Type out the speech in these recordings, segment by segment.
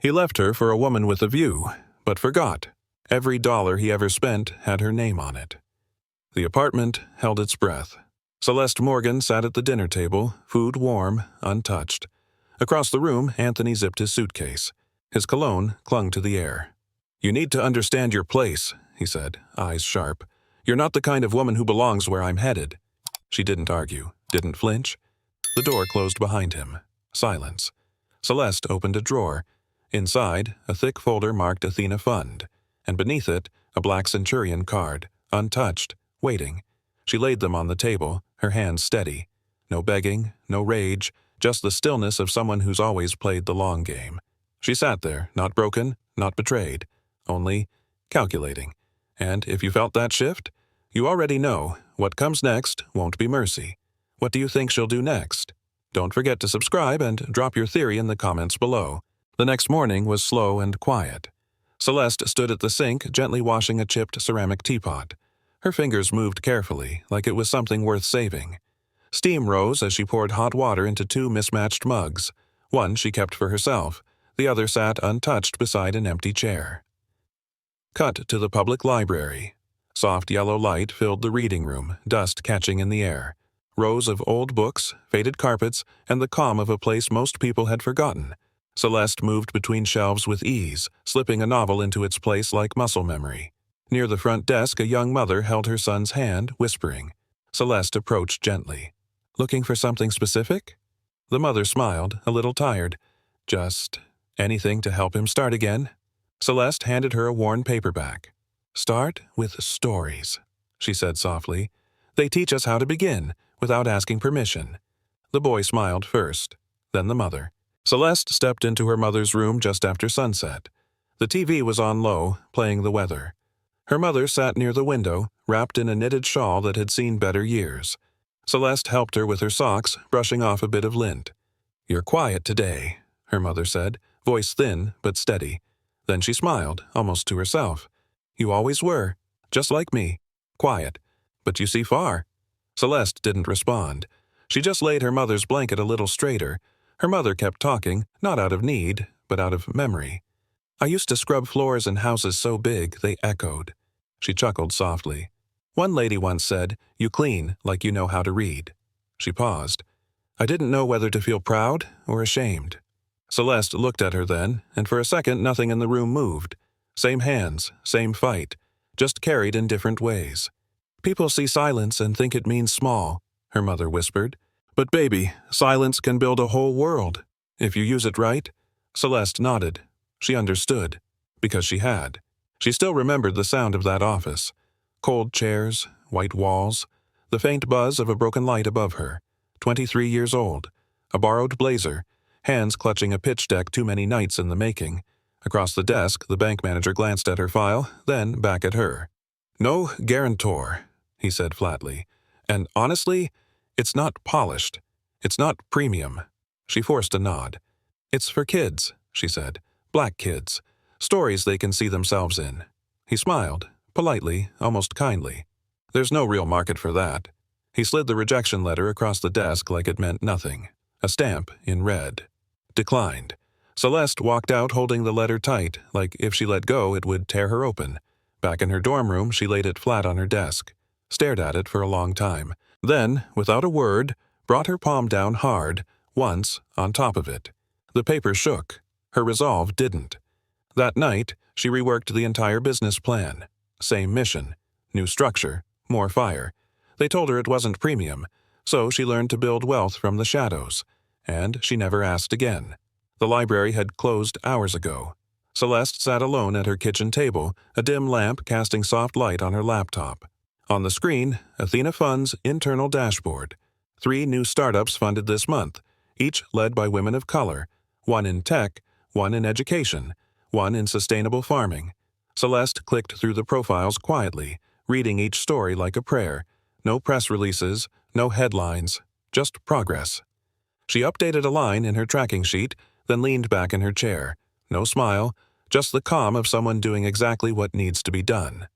He left her for a woman with a view, but forgot. Every dollar he ever spent had her name on it. The apartment held its breath. Celeste Morgan sat at the dinner table, food warm, untouched. Across the room, Anthony zipped his suitcase. His cologne clung to the air. "You need to understand your place," he said, eyes sharp. "You're not the kind of woman who belongs where I'm headed." She didn't argue, didn't flinch. The door closed behind him. Silence. Celeste opened a drawer. Inside, a thick folder marked Athena Fund, and beneath it, a black Centurion card, untouched, waiting. She laid them on the table, her hands steady. No begging, no rage, just the stillness of someone who's always played the long game. She sat there, not broken, not betrayed, only calculating. And if you felt that shift, you already know what comes next won't be mercy. What do you think she'll do next? Don't forget to subscribe and drop your theory in the comments below. The next morning was slow and quiet. Celeste stood at the sink, gently washing a chipped ceramic teapot. Her fingers moved carefully, like it was something worth saving. Steam rose as she poured hot water into two mismatched mugs. One she kept for herself. The other sat untouched beside an empty chair. Cut to the public library. Soft yellow light filled the reading room, dust catching in the air. Rows of old books, faded carpets, and the calm of a place most people had forgotten. Celeste moved between shelves with ease, slipping a novel into its place like muscle memory. Near the front desk, a young mother held her son's hand, whispering. Celeste approached gently. "Looking for something specific?" The mother smiled, a little tired. "Just anything to help him start again." Celeste handed her a worn paperback. "Start with stories," she said softly. "They teach us how to begin, without asking permission." The boy smiled first, then the mother. Celeste stepped into her mother's room just after sunset. The TV was on low, playing the weather. Her mother sat near the window, wrapped in a knitted shawl that had seen better years. Celeste helped her with her socks, brushing off a bit of lint. "You're quiet today," her mother said, voice thin but steady. Then she smiled, almost to herself. "You always were, just like me. Quiet. But you see far." Celeste didn't respond. She just laid her mother's blanket a little straighter. Her mother kept talking, not out of need, but out of memory. "I used to scrub floors in houses so big they echoed." She chuckled softly. "One lady once said, 'You clean like you know how to read.'" She paused. I didn't know whether to feel proud or ashamed. Celeste looked at her then, and for a second nothing in the room moved. Same hands, same fight, just carried in different ways. "People see silence and think it means small," her mother whispered. "But baby, silence can build a whole world, if you use it right." Celeste nodded. She understood, because she had. She still remembered the sound of that office. Cold chairs, white walls, the faint buzz of a broken light above her. 23 years old, a borrowed blazer, hands clutching a pitch deck too many nights in the making. Across the desk, the bank manager glanced at her file, then back at her. "No guarantor," he said flatly. "And honestly, it's not polished. It's not premium." She forced a nod. "It's for kids," she said. "Black kids. Stories they can see themselves in." He smiled, politely, almost kindly. "There's no real market for that." He slid the rejection letter across the desk like it meant nothing. A stamp in red. Declined. Celeste walked out holding the letter tight, like if she let go it would tear her open. Back in her dorm room, she laid it flat on her desk. Stared at it for a long time. Then, without a word, brought her palm down hard, once, on top of it. The paper shook. Her resolve didn't. That night, she reworked the entire business plan. Same mission. New structure. More fire. They told her it wasn't premium, so she learned to build wealth from the shadows. And she never asked again. The library had closed hours ago. Celeste sat alone at her kitchen table, a dim lamp casting soft light on her laptop. On the screen, Athena Fund's internal dashboard. 3 new startups funded this month, each led by women of color, one in tech, one in education, one in sustainable farming. Celeste clicked through the profiles quietly, reading each story like a prayer. No press releases, no headlines, just progress. She updated a line in her tracking sheet, then leaned back in her chair. No smile, just the calm of someone doing exactly what needs to be done.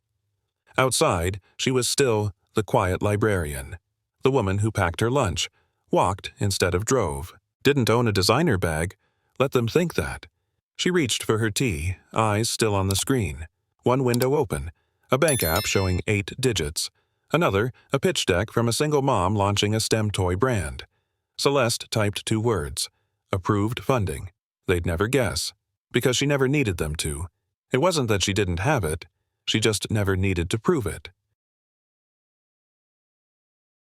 Outside, she was still the quiet librarian. The woman who packed her lunch, walked instead of drove, didn't own a designer bag. Let them think that. She reached for her tea, eyes still on the screen. One window open, a bank app showing 8 digits. Another, a pitch deck from a single mom launching a STEM toy brand. Celeste typed 2 words. Approved funding. They'd never guess, because she never needed them to. It wasn't that she didn't have it, she just never needed to prove it.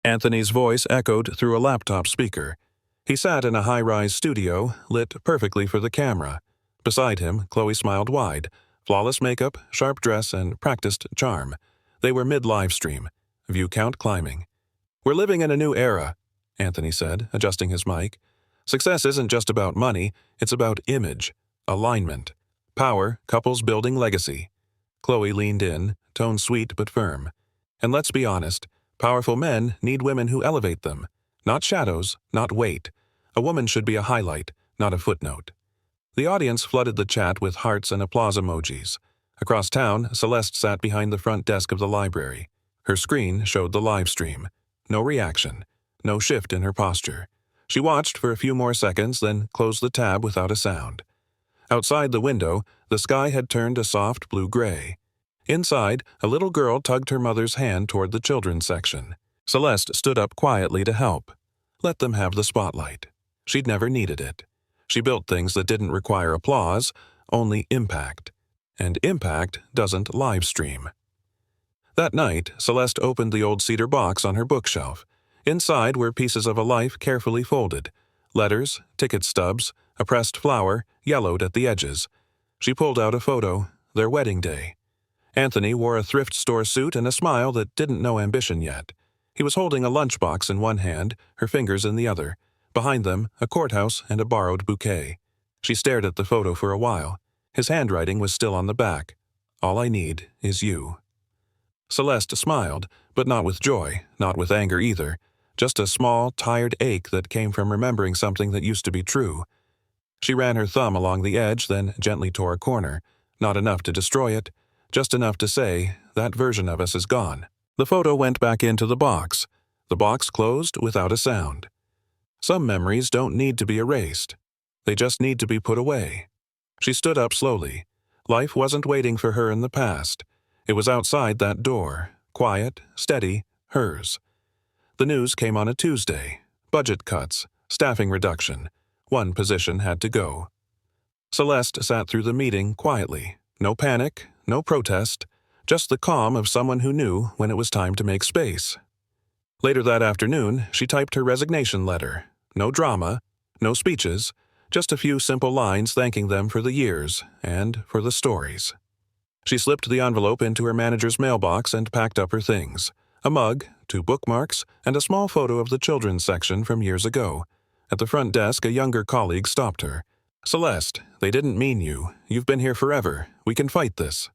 Anthony's voice echoed through a laptop speaker. He sat in a high-rise studio, lit perfectly for the camera. Beside him, Chloe smiled wide. Flawless makeup, sharp dress, and practiced charm. They were mid-live stream. View count climbing. "We're living in a new era," Anthony said, adjusting his mic. "Success isn't just about money, it's about image, alignment, power, couples building legacy." Chloe leaned in, tone sweet but firm. "And let's be honest, powerful men need women who elevate them. Not shadows, not weight. A woman should be a highlight, not a footnote." The audience flooded the chat with hearts and applause emojis. Across town, Celeste sat behind the front desk of the library. Her screen showed the live stream. No reaction. No shift in her posture. She watched for a few more seconds, then closed the tab without a sound. Outside the window, the sky had turned a soft blue-gray. Inside, a little girl tugged her mother's hand toward the children's section. Celeste stood up quietly to help. Let them have the spotlight. She'd never needed it. She built things that didn't require applause, only impact. And impact doesn't live stream. That night, Celeste opened the old cedar box on her bookshelf. Inside were pieces of a life carefully folded. Letters, ticket stubs, a pressed flower, yellowed at the edges. She pulled out a photo, their wedding day. Anthony wore a thrift store suit and a smile that didn't know ambition yet. He was holding a lunchbox in one hand, her fingers in the other. Behind them, a courthouse and a borrowed bouquet. She stared at the photo for a while. His handwriting was still on the back. "All I need is you." Celeste smiled, but not with joy, not with anger either. Just a small, tired ache that came from remembering something that used to be true. She ran her thumb along the edge, then gently tore a corner. Not enough to destroy it, just enough to say, that version of us is gone. The photo went back into the box. The box closed without a sound. Some memories don't need to be erased. They just need to be put away. She stood up slowly. Life wasn't waiting for her in the past. It was outside that door, quiet, steady, hers. The news came on a Tuesday. Budget cuts, staffing reduction. One position had to go. Celeste sat through the meeting quietly. No panic, no protest, just the calm of someone who knew when it was time to make space. Later that afternoon, she typed her resignation letter. No drama, no speeches, just a few simple lines thanking them for the years and for the stories. She slipped the envelope into her manager's mailbox and packed up her things. A mug, 2 bookmarks, and a small photo of the children's section from years ago. At the front desk, a younger colleague stopped her. "Celeste, they didn't mean you. You've been here forever. We can fight this."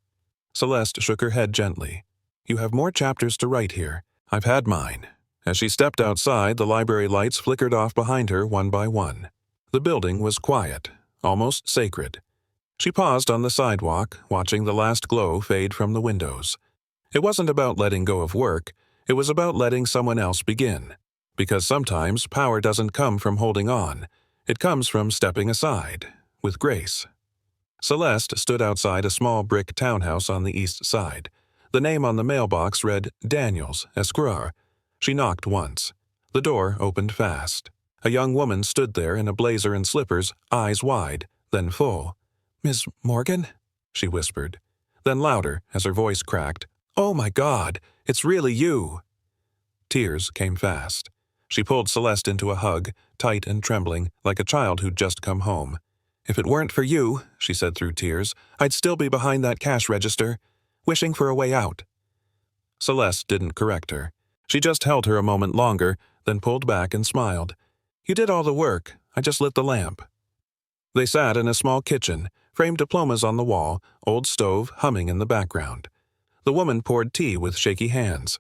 Celeste shook her head gently. "You have more chapters to write here. I've had mine." As she stepped outside, the library lights flickered off behind her one by one. The building was quiet, almost sacred. She paused on the sidewalk, watching the last glow fade from the windows. It wasn't about letting go of work, it was about letting someone else begin. Because sometimes power doesn't come from holding on, it comes from stepping aside, with grace. Celeste stood outside a small brick townhouse on the east side. The name on the mailbox read Daniels, Esquire. She knocked once. The door opened fast. A young woman stood there in a blazer and slippers, eyes wide, then full. "Miss Morgan?" she whispered. Then louder, as her voice cracked, "Oh my God, it's really you!" Tears came fast. She pulled Celeste into a hug, tight and trembling, like a child who'd just come home. "If it weren't for you," she said through tears, "I'd still be behind that cash register, wishing for a way out." Celeste didn't correct her. She just held her a moment longer, then pulled back and smiled. "You did all the work. I just lit the lamp." They sat in a small kitchen, framed diplomas on the wall, old stove humming in the background. The woman poured tea with shaky hands.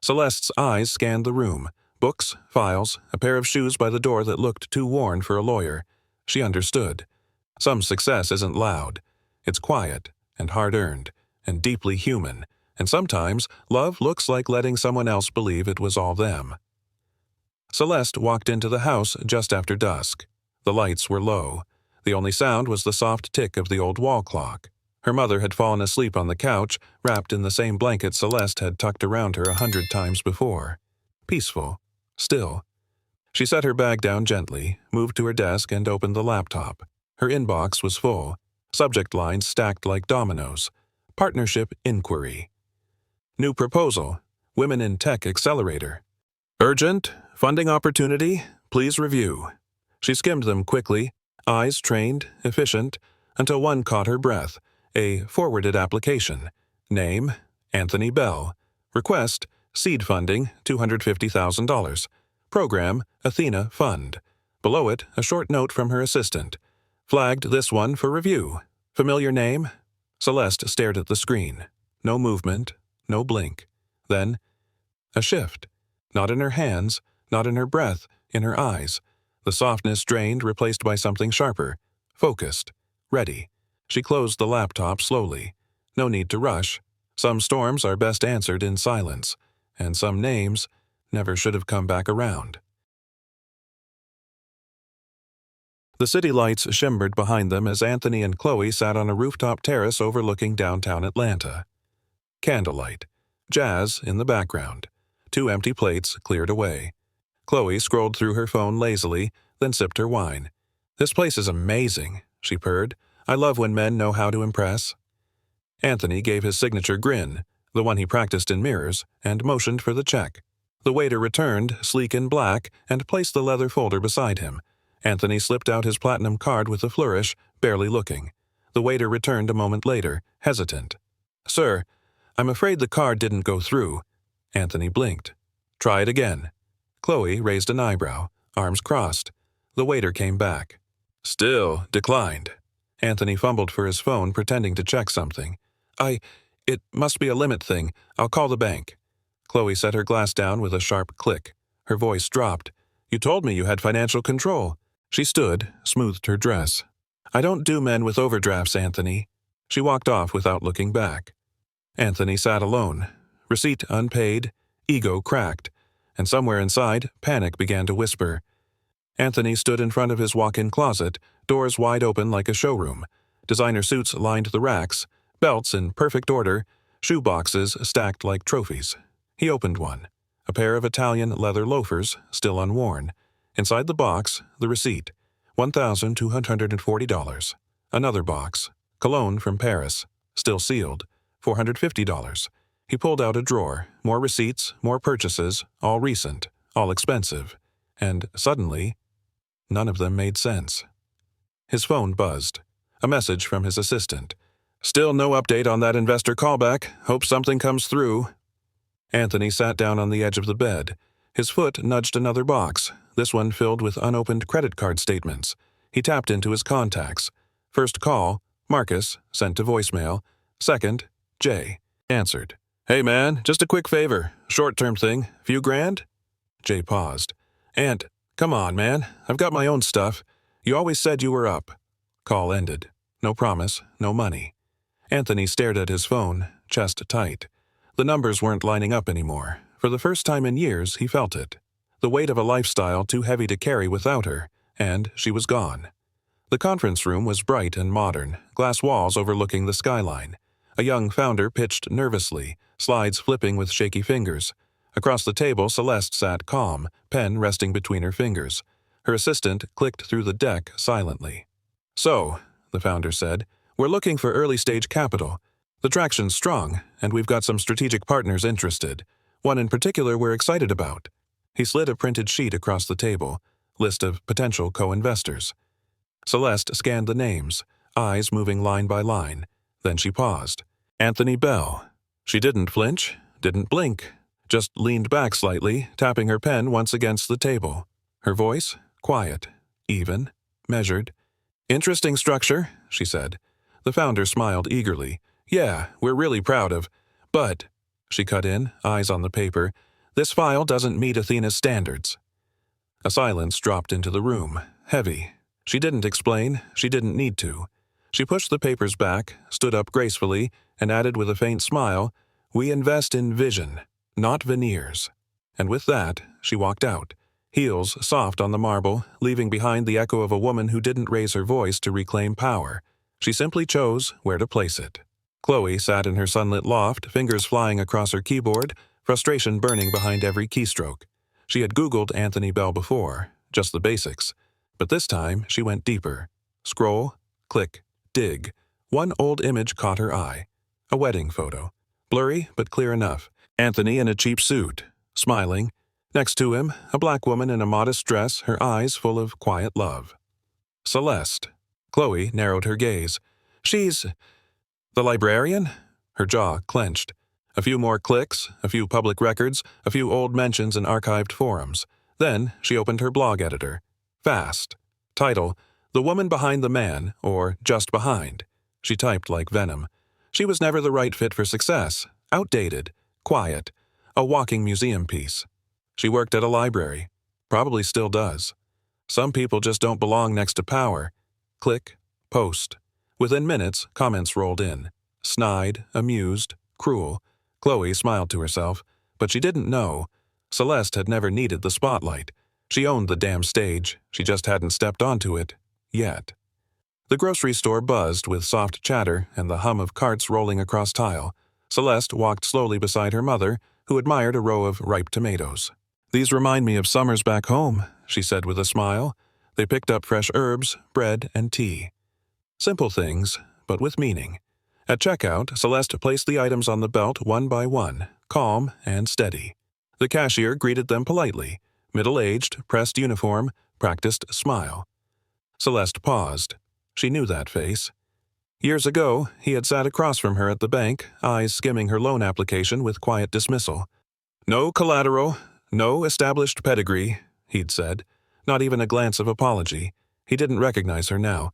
Celeste's eyes scanned the room. Books, files, a pair of shoes by the door that looked too worn for a lawyer. She understood. Some success isn't loud. It's quiet and hard-earned and deeply human, and sometimes love looks like letting someone else believe it was all them. Celeste walked into the house just after dusk. The lights were low. The only sound was the soft tick of the old wall clock. Her mother had fallen asleep on the couch, wrapped in the same blanket Celeste had tucked around her 100 times before. Peaceful. Still. She set her bag down gently, moved to her desk, and opened the laptop. Her inbox was full. Subject lines stacked like dominoes. Partnership inquiry. New proposal. Women in Tech Accelerator. Urgent. Funding opportunity. Please review. She skimmed them quickly, eyes trained, efficient, until one caught her breath. A forwarded application. Name, Anthony Bell. Request, seed funding, $250,000. Program, Athena Fund. Below it, a short note from her assistant. Flagged this one for review. Familiar name? Celeste stared at the screen. No movement, no blink. Then, a shift. Not in her hands, not in her breath, in her eyes. The softness drained, replaced by something sharper. Focused. Ready. She closed the laptop slowly. No need to rush. Some storms are best answered in silence, and some names never should have come back around. The city lights shimmered behind them as Anthony and Chloe sat on a rooftop terrace overlooking downtown Atlanta. Candlelight. Jazz in the background. 2 empty plates cleared away. Chloe scrolled through her phone lazily, then sipped her wine. "This place is amazing," she purred. "I love when men know how to impress." Anthony gave his signature grin, the one he practiced in mirrors, and motioned for the check. The waiter returned, sleek in black, and placed the leather folder beside him. Anthony slipped out his platinum card with a flourish, barely looking. The waiter returned a moment later, hesitant. "Sir, I'm afraid the card didn't go through." Anthony blinked. "Try it again." Chloe raised an eyebrow, arms crossed. The waiter came back. "Still declined." Anthony fumbled for his phone, pretending to check something. It must be a limit thing. I'll call the bank." Chloe set her glass down with a sharp click. Her voice dropped. "You told me you had financial control." She stood, smoothed her dress. "I don't do men with overdrafts, Anthony." She walked off without looking back. Anthony sat alone. Receipt unpaid, ego cracked, and somewhere inside, panic began to whisper. Anthony stood in front of his walk-in closet, doors wide open like a showroom. Designer suits lined the racks, belts in perfect order, shoe boxes stacked like trophies. He opened one. A pair of Italian leather loafers, still unworn. Inside the box, the receipt. $1,240. Another box. Cologne from Paris. Still sealed. $450. He pulled out a drawer. More receipts, more purchases, all recent, all expensive. And suddenly, none of them made sense. His phone buzzed. A message from his assistant. "Still no update on that investor callback. Hope something comes through." Anthony sat down on the edge of the bed. His foot nudged another box, this one filled with unopened credit card statements. He tapped into his contacts. First call, Marcus, sent to voicemail. Second, Jay. Answered. "Hey man, just a quick favor. Short-term thing. Few grand?" Jay paused. "Ant, come on man. I've got my own stuff. You always said you were up." Call ended. No promise, no money. Anthony stared at his phone, chest tight. The numbers weren't lining up anymore. For the first time in years, he felt it. The weight of a lifestyle too heavy to carry without her, and she was gone. The conference room was bright and modern, glass walls overlooking the skyline. A young founder pitched nervously, slides flipping with shaky fingers. Across the table, Celeste sat calm, pen resting between her fingers. Her assistant clicked through the deck silently. "So," the founder said, "we're looking for early-stage capital. The traction's strong, and we've got some strategic partners interested. One in particular we're excited about." He slid a printed sheet across the table, list of potential co-investors. Celeste scanned the names, eyes moving line by line. Then she paused. Anthony Bell. She didn't flinch, didn't blink, just leaned back slightly, tapping her pen once against the table. Her voice, quiet, even, measured. "Interesting structure," she said. The founder smiled eagerly. "Yeah, we're really proud of. But," she cut in, eyes on the paper, "this file doesn't meet Athena's standards." A silence dropped into the room, heavy. She didn't explain, she didn't need to. She pushed the papers back, stood up gracefully, and added with a faint smile, "We invest in vision, not veneers." And with that, she walked out. heels soft on the marble, leaving behind the echo of a woman who didn't raise her voice to reclaim power. She simply chose where to place it. Chloe sat in her sunlit loft, fingers flying across her keyboard, frustration burning behind every keystroke. She had Googled Anthony Bell before, just the basics. But this time, she went deeper. Scroll, click, dig. One old image caught her eye. A wedding photo. Blurry, but clear enough. Anthony in a cheap suit, smiling. Next to him, a black woman in a modest dress, her eyes full of quiet love. Celeste. Chloe narrowed her gaze. She's... the librarian? Her jaw clenched. A few more clicks, a few public records, a few old mentions in archived forums. Then she opened her blog editor. Fast. Title, The Woman Behind the Man, or Just Behind. She typed like venom. She was never the right fit for success. Outdated. Quiet. A walking museum piece. She worked at a library. Probably still does. Some people just don't belong next to power. Click. Post. Within minutes, comments rolled in. Snide, amused, cruel. Chloe smiled to herself, but she didn't know. Celeste had never needed the spotlight. She owned the damn stage. She just hadn't stepped onto it. Yet. The grocery store buzzed with soft chatter and the hum of carts rolling across tile. Celeste walked slowly beside her mother, who admired a row of ripe tomatoes. "These remind me of summers back home," she said with a smile. They picked up fresh herbs, bread, and tea. Simple things, but with meaning. At checkout, Celeste placed the items on the belt one by one, calm and steady. The cashier greeted them politely. Middle-aged, pressed uniform, practiced smile. Celeste paused. She knew that face. Years ago, he had sat across from her at the bank, eyes skimming her loan application with quiet dismissal. "No collateral, no established pedigree," he'd said. Not even a glance of apology. He didn't recognize her now.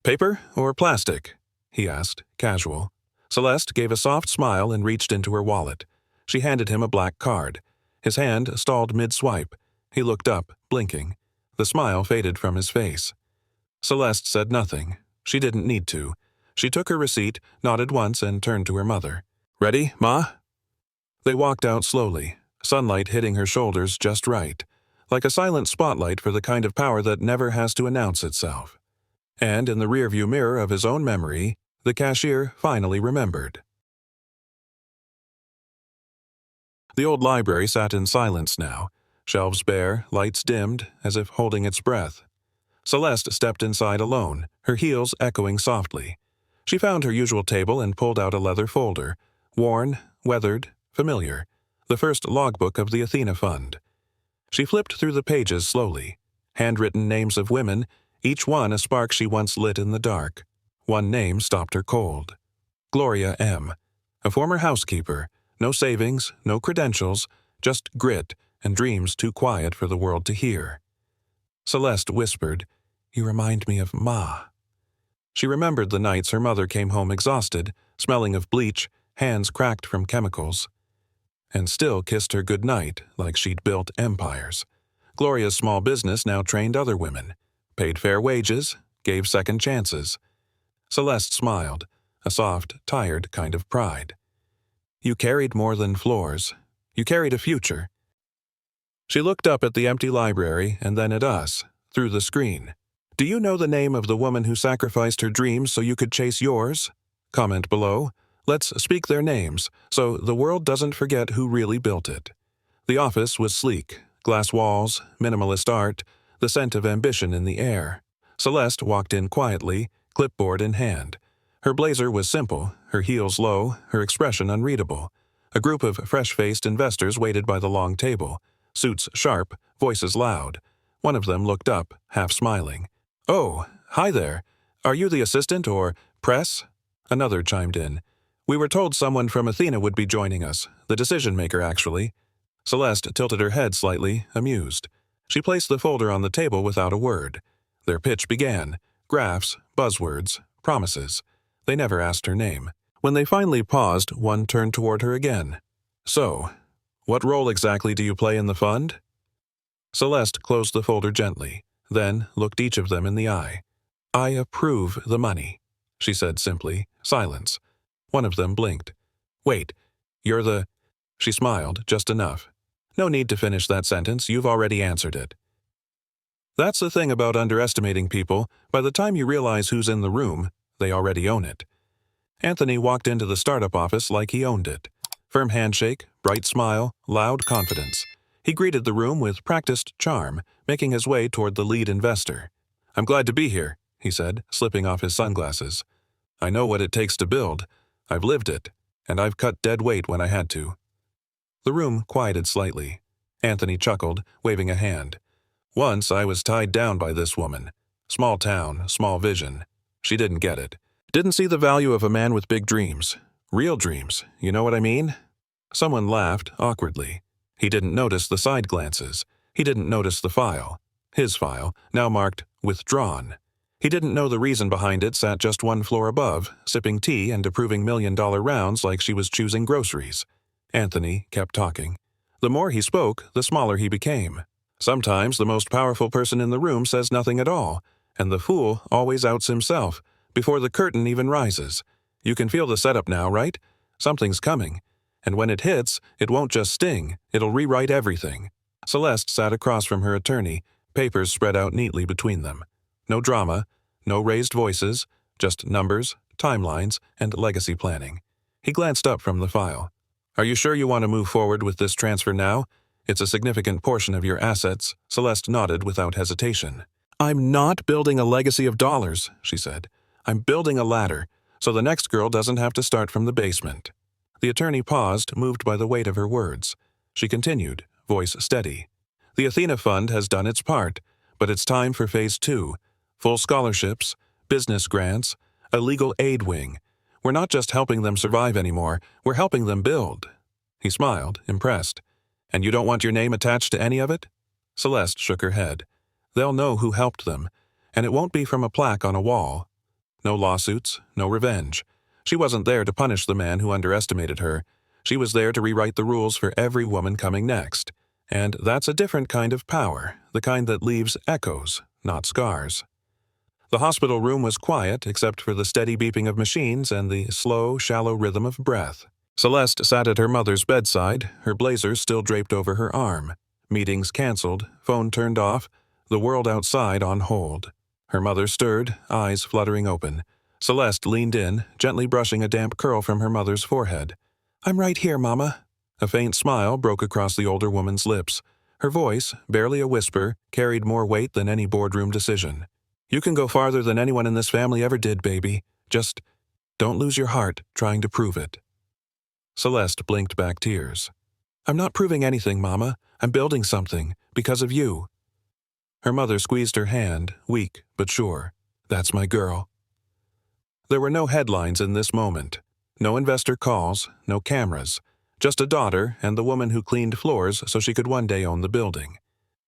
"Paper or plastic?" he asked, casual. Celeste gave a soft smile and reached into her wallet. She handed him a black card. His hand stalled mid-swipe. He looked up, blinking. The smile faded from his face. Celeste said nothing. She didn't need to. She took her receipt, nodded once, and turned to her mother. "Ready, Ma?" They walked out slowly, sunlight hitting her shoulders just right, like a silent spotlight for the kind of power that never has to announce itself. And in the rearview mirror of his own memory, the cashier finally remembered. The old library sat in silence now, shelves bare, lights dimmed, as if holding its breath. Celeste stepped inside alone, her heels echoing softly. She found her usual table and pulled out a leather folder, worn, weathered, familiar, the first logbook of the Athena Fund. She flipped through the pages slowly, handwritten names of women, each one a spark she once lit in the dark. One name stopped her cold. Gloria M., a former housekeeper, no savings, no credentials, just grit and dreams too quiet for the world to hear. Celeste whispered, "You remind me of Ma." She remembered the nights her mother came home exhausted, smelling of bleach, hands cracked from chemicals, and still kissed her goodnight like she'd built empires. Gloria's small business now trained other women, paid fair wages, gave second chances. Celeste smiled, a soft, tired kind of pride. "You carried more than floors. You carried a future." She looked up at the empty library and then at us, through the screen. "Do you know the name of the woman who sacrificed her dreams so you could chase yours? Comment below. Let's speak their names, so the world doesn't forget who really built it." The office was sleek, glass walls, minimalist art, the scent of ambition in the air. Celeste walked in quietly, clipboard in hand. Her blazer was simple, her heels low, her expression unreadable. A group of fresh-faced investors waited by the long table, suits sharp, voices loud. One of them looked up, half smiling. "Oh, hi there. Are you the assistant or press?" Another chimed in. "We were told someone from Athena would be joining us, the decision-maker, actually." Celeste tilted her head slightly, amused. She placed the folder on the table without a word. Their pitch began. Graphs, buzzwords, promises. They never asked her name. When they finally paused, one turned toward her again. "So, what role exactly do you play in the fund?" Celeste closed the folder gently, then looked each of them in the eye. "I approve the money," she said simply. Silence. One of them blinked. "Wait, you're the—" She smiled, just enough. "No need to finish that sentence, you've already answered it." That's the thing about underestimating people. By the time you realize who's in the room, they already own it. Anthony walked into the startup office like he owned it. Firm handshake, bright smile, loud confidence. He greeted the room with practiced charm, making his way toward the lead investor. "I'm glad to be here," he said, slipping off his sunglasses. "I know what it takes to build. I've lived it, and I've cut dead weight when I had to." The room quieted slightly. Anthony chuckled, waving a hand. "Once I was tied down by this woman. Small town, small vision. She didn't get it. Didn't see the value of a man with big dreams. Real dreams, you know what I mean?" Someone laughed, awkwardly. He didn't notice the side glances. He didn't notice the file. His file, now marked withdrawn. He didn't know the reason behind it sat just one floor above, sipping tea and approving million-dollar rounds like she was choosing groceries. Anthony kept talking. The more he spoke, the smaller he became. Sometimes the most powerful person in the room says nothing at all, and the fool always outs himself, before the curtain even rises. You can feel the setup now, right? Something's coming. And when it hits, it won't just sting, it'll rewrite everything. Celeste sat across from her attorney, papers spread out neatly between them. No drama, no raised voices, just numbers, timelines, and legacy planning. He glanced up from the file. "Are you sure you want to move forward with this transfer now? It's a significant portion of your assets." Celeste nodded without hesitation. "I'm not building a legacy of dollars," she said. "I'm building a ladder, so the next girl doesn't have to start from the basement." The attorney paused, moved by the weight of her words. She continued, voice steady. "The Athena Fund has done its part, but it's time for Phase 2. Full scholarships, business grants, a legal aid wing. We're not just helping them survive anymore, we're helping them build." He smiled, impressed. "And you don't want your name attached to any of it?" Celeste shook her head. "They'll know who helped them, and it won't be from a plaque on a wall. No lawsuits, no revenge. She wasn't there to punish the man who underestimated her. She was there to rewrite the rules for every woman coming next. And that's a different kind of power, the kind that leaves echoes, not scars." The hospital room was quiet except for the steady beeping of machines and the slow, shallow rhythm of breath. Celeste sat at her mother's bedside, her blazer still draped over her arm. Meetings canceled, phone turned off, the world outside on hold. Her mother stirred, eyes fluttering open. Celeste leaned in, gently brushing a damp curl from her mother's forehead. "I'm right here, Mama." A faint smile broke across the older woman's lips. Her voice, barely a whisper, carried more weight than any boardroom decision. "You can go farther than anyone in this family ever did, baby. Just don't lose your heart trying to prove it." Celeste blinked back tears. "I'm not proving anything, Mama. I'm building something, because of you." Her mother squeezed her hand, weak but sure. "That's my girl." There were no headlines in this moment. No investor calls, no cameras. Just a daughter and the woman who cleaned floors so she could one day own the building.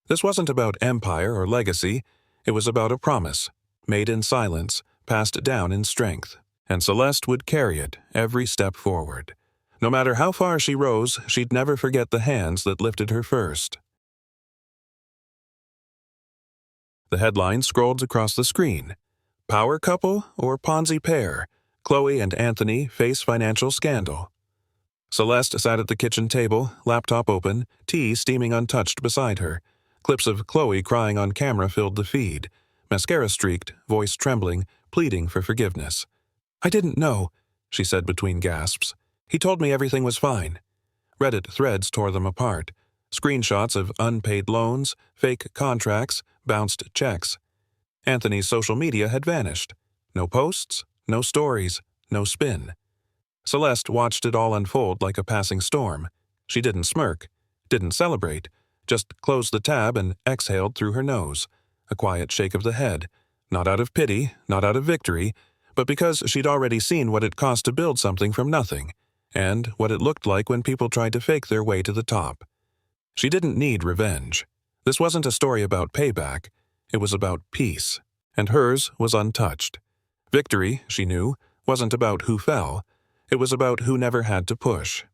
This wasn't about empire or legacy. It was about a promise, made in silence, passed down in strength. And Celeste would carry it every step forward. No matter how far she rose, she'd never forget the hands that lifted her first. The headline scrolled across the screen. "Power couple or Ponzi pair? Chloe and Anthony face financial scandal." Celeste sat at the kitchen table, laptop open, tea steaming untouched beside her. Clips of Chloe crying on camera filled the feed. Mascara streaked, voice trembling, pleading for forgiveness. "I didn't know," she said between gasps. "He told me everything was fine." Reddit threads tore them apart. Screenshots of unpaid loans, fake contracts, bounced checks. Anthony's social media had vanished. No posts, no stories, no spin. Celeste watched it all unfold like a passing storm. She didn't smirk, didn't celebrate, just closed the tab and exhaled through her nose. A quiet shake of the head, not out of pity, not out of victory, but because she'd already seen what it cost to build something from nothing, and what it looked like when people tried to fake their way to the top. She didn't need revenge. This wasn't a story about payback. It was about peace, and hers was untouched. Victory, she knew, wasn't about who fell. It was about who never had to push.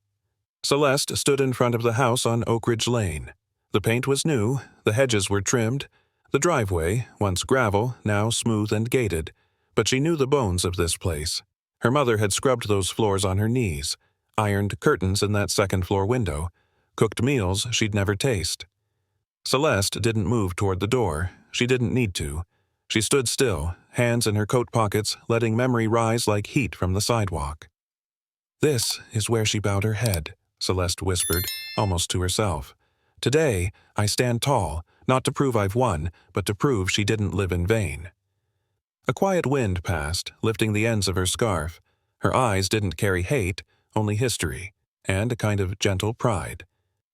Celeste stood in front of the house on Oak Ridge Lane. The paint was new, the hedges were trimmed, the driveway, once gravel, now smooth and gated, but she knew the bones of this place. Her mother had scrubbed those floors on her knees, ironed curtains in that second-floor window, cooked meals she'd never taste. Celeste didn't move toward the door. she didn't need to. She stood still, hands in her coat pockets, letting memory rise like heat from the sidewalk. "This is where she bowed her head," Celeste whispered, almost to herself. "Today, I stand tall, not to prove I've won, but to prove she didn't live in vain." A quiet wind passed, lifting the ends of her scarf. Her eyes didn't carry hate, only history, and a kind of gentle pride.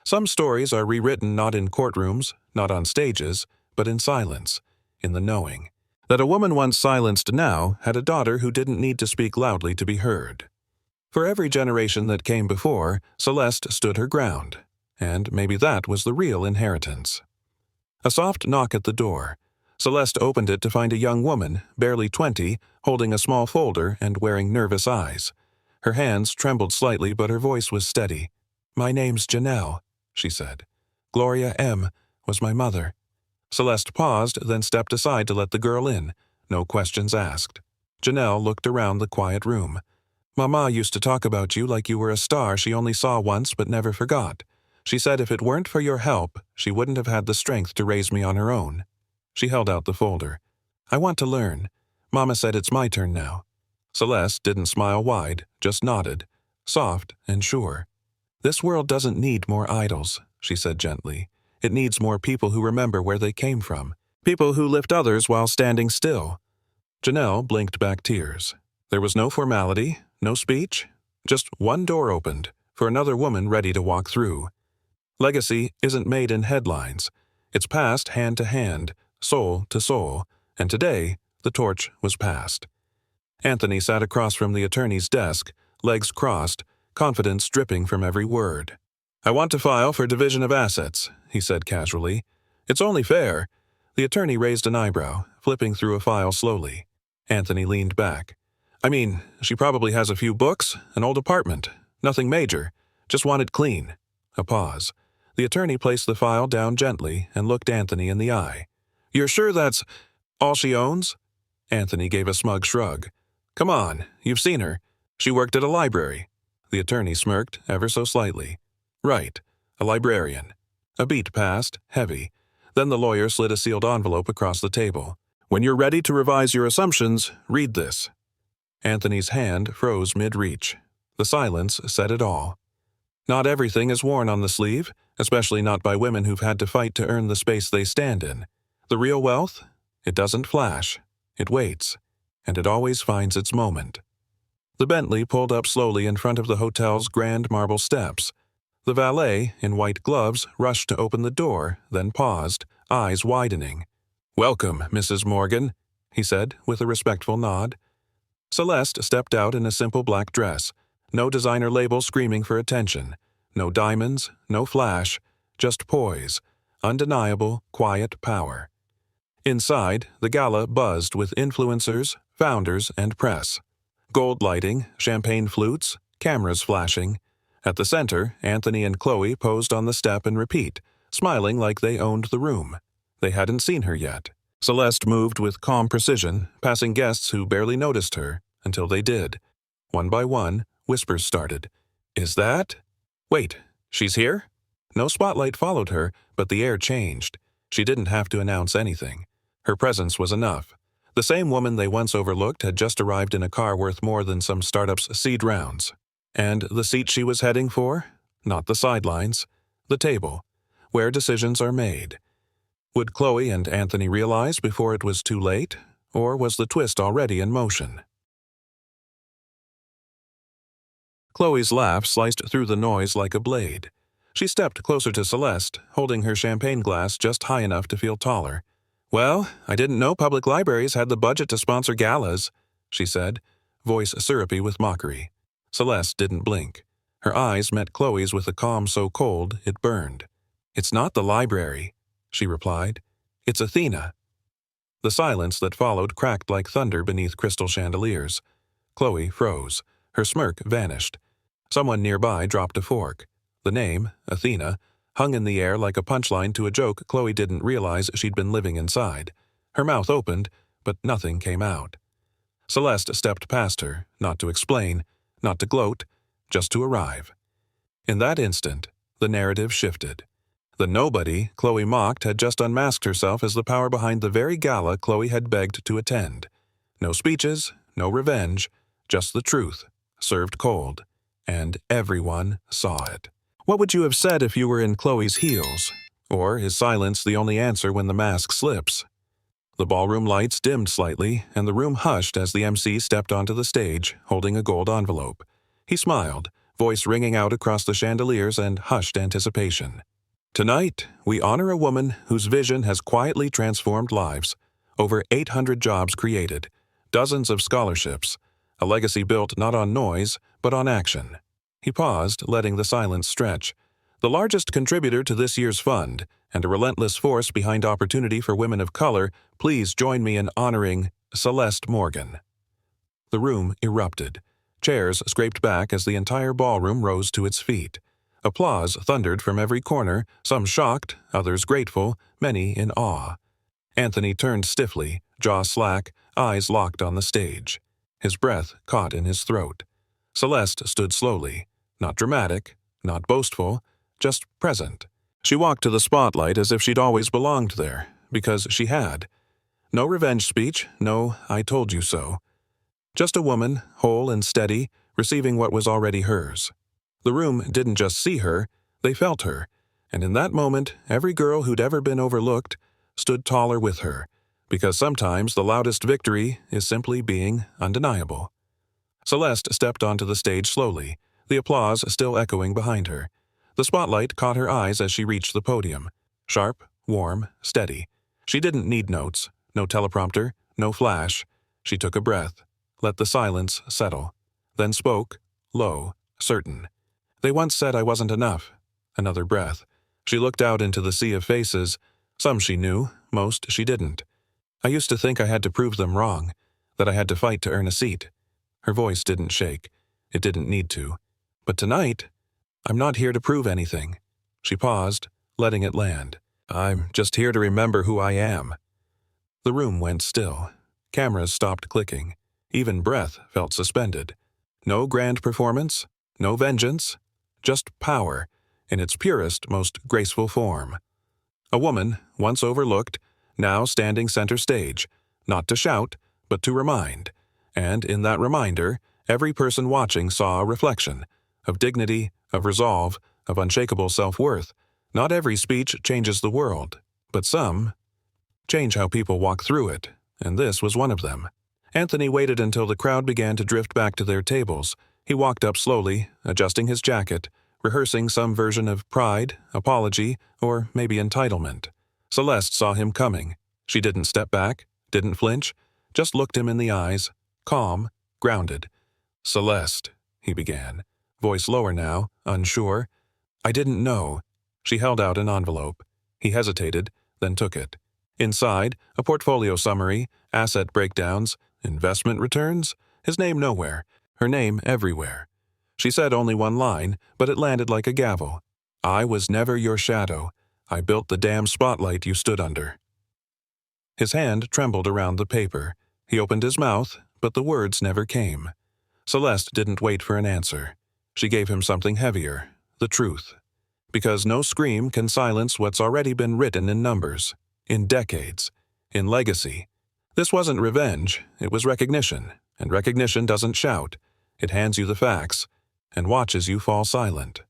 Some stories are rewritten not in courtrooms, not on stages, but in silence, in the knowing. That a woman once silenced now had a daughter who didn't need to speak loudly to be heard. For every generation that came before, Celeste stood her ground, and maybe that was the real inheritance. A soft knock at the door. Celeste opened it to find a young woman, barely 20, holding a small folder and wearing nervous eyes. Her hands trembled slightly, but her voice was steady. "My name's Janelle," she said. "Gloria M. was my mother." Celeste paused, then stepped aside to let the girl in, no questions asked. Janelle looked around the quiet room. "Mama used to talk about you like you were a star she only saw once but never forgot. She said if it weren't for your help, she wouldn't have had the strength to raise me on her own." She held out the folder. "I want to learn. Mama said it's my turn now." Celeste didn't smile wide, just nodded, soft and sure. "This world doesn't need more idols," she said gently. "It needs more people who remember where they came from. People who lift others while standing still." Janelle blinked back tears. There was no formality, no speech, just one door opened, for another woman ready to walk through. Legacy isn't made in headlines. It's passed hand to hand, soul to soul, and today the torch was passed. Anthony sat across from the attorney's desk, legs crossed, confidence dripping from every word. "I want to file for division of assets," he said casually. "It's only fair." The attorney raised an eyebrow, flipping through a file slowly. Anthony leaned back. "I mean, she probably has a few books, an old apartment. Nothing major. Just want it clean." A pause. The attorney placed the file down gently and looked Anthony in the eye. "You're sure that's all she owns?" Anthony gave a smug shrug. "Come on, you've seen her. She worked at a library." The attorney smirked ever so slightly. "Right, a librarian." A beat passed, heavy. Then the lawyer slid a sealed envelope across the table. "When you're ready to revise your assumptions, read this." Anthony's hand froze mid-reach. The silence said it all. Not everything is worn on the sleeve, especially not by women who've had to fight to earn the space they stand in. The real wealth? It doesn't flash. It waits. And it always finds its moment. The Bentley pulled up slowly in front of the hotel's grand marble steps. The valet, in white gloves, rushed to open the door, then paused, eyes widening. "Welcome, Mrs. Morgan," he said, with a respectful nod. Celeste stepped out in a simple black dress. No designer label screaming for attention. No diamonds, no flash, just poise. Undeniable, quiet power. Inside, the gala buzzed with influencers, founders, and press. Gold lighting, champagne flutes, cameras flashing. At the center, Anthony and Chloe posed on the step and repeat, smiling like they owned the room. They hadn't seen her yet. Celeste moved with calm precision, passing guests who barely noticed her, until they did. One by one, whispers started. "Is that? Wait, she's here?" No spotlight followed her, but the air changed. She didn't have to announce anything. Her presence was enough. The same woman they once overlooked had just arrived in a car worth more than some startup's seed rounds. And the seat she was heading for? Not the sidelines. The table, where decisions are made. Would Chloe and Anthony realize before it was too late? Or was the twist already in motion? Chloe's laugh sliced through the noise like a blade. She stepped closer to Celeste, holding her champagne glass just high enough to feel taller. "Well, I didn't know public libraries had the budget to sponsor galas," she said, voice syrupy with mockery. Celeste didn't blink. Her eyes met Chloe's with a calm so cold it burned. "It's not the library," she replied. "It's Athena." The silence that followed cracked like thunder beneath crystal chandeliers. Chloe froze. Her smirk vanished. Someone nearby dropped a fork. The name, Athena, hung in the air like a punchline to a joke Chloe didn't realize she'd been living inside. Her mouth opened, but nothing came out. Celeste stepped past her, not to explain, not to gloat, just to arrive. In that instant, the narrative shifted. The nobody Chloe mocked had just unmasked herself as the power behind the very gala Chloe had begged to attend. No speeches, no revenge, just the truth, served cold. And everyone saw it. What would you have said if you were in Chloe's heels? Or is silence the only answer when the mask slips? The ballroom lights dimmed slightly, and the room hushed as the MC stepped onto the stage, holding a gold envelope. He smiled, voice ringing out across the chandeliers and hushed anticipation. Tonight, we honor a woman whose vision has quietly transformed lives. Over 800 jobs created, dozens of scholarships, a legacy built not on noise, but on action. He paused, letting the silence stretch. The largest contributor to this year's fund, and a relentless force behind opportunity for women of color, please join me in honoring Celeste Morgan. The room erupted. Chairs scraped back as the entire ballroom rose to its feet. Applause thundered from every corner, some shocked, others grateful, many in awe. Anthony turned stiffly, jaw slack, eyes locked on the stage. His breath caught in his throat. Celeste stood slowly, not dramatic, not boastful, just present. She walked to the spotlight as if she'd always belonged there, because she had. No revenge speech, no "I told you so." Just a woman, whole and steady, receiving what was already hers. The room didn't just see her, they felt her, and in that moment, every girl who'd ever been overlooked stood taller with her, because sometimes the loudest victory is simply being undeniable. Celeste stepped onto the stage slowly, the applause still echoing behind her. The spotlight caught her eyes as she reached the podium. Sharp, warm, steady. She didn't need notes, no teleprompter, no flash. She took a breath, let the silence settle, then spoke, low, certain. They once said I wasn't enough. Another breath. She looked out into the sea of faces. Some she knew, most she didn't. I used to think I had to prove them wrong, that I had to fight to earn a seat. Her voice didn't shake. It didn't need to. But tonight, I'm not here to prove anything. She paused, letting it land. I'm just here to remember who I am. The room went still. Cameras stopped clicking. Even breath felt suspended. No grand performance, no vengeance, just power, in its purest, most graceful form. A woman, once overlooked, now standing center stage, not to shout, but to remind. And in that reminder, every person watching saw a reflection of dignity, of resolve, of unshakable self-worth. Not every speech changes the world, but some change how people walk through it, and this was one of them. Anthony waited until the crowd began to drift back to their tables. He walked up slowly, adjusting his jacket, rehearsing some version of pride, apology, or maybe entitlement. Celeste saw him coming. She didn't step back, didn't flinch, just looked him in the eyes, calm, grounded. "Celeste," he began, voice lower now, unsure. "I didn't know." She held out an envelope. He hesitated, then took it. Inside, a portfolio summary, asset breakdowns, investment returns, his name nowhere, her name everywhere. She said only one line, but it landed like a gavel. "I was never your shadow. I built the damn spotlight you stood under." His hand trembled around the paper. He opened his mouth, but the words never came. Celeste didn't wait for an answer. She gave him something heavier, the truth. Because no scream can silence what's already been written in numbers, in decades, in legacy. This wasn't revenge, it was recognition, and recognition doesn't shout. It hands you the facts, and watches you fall silent.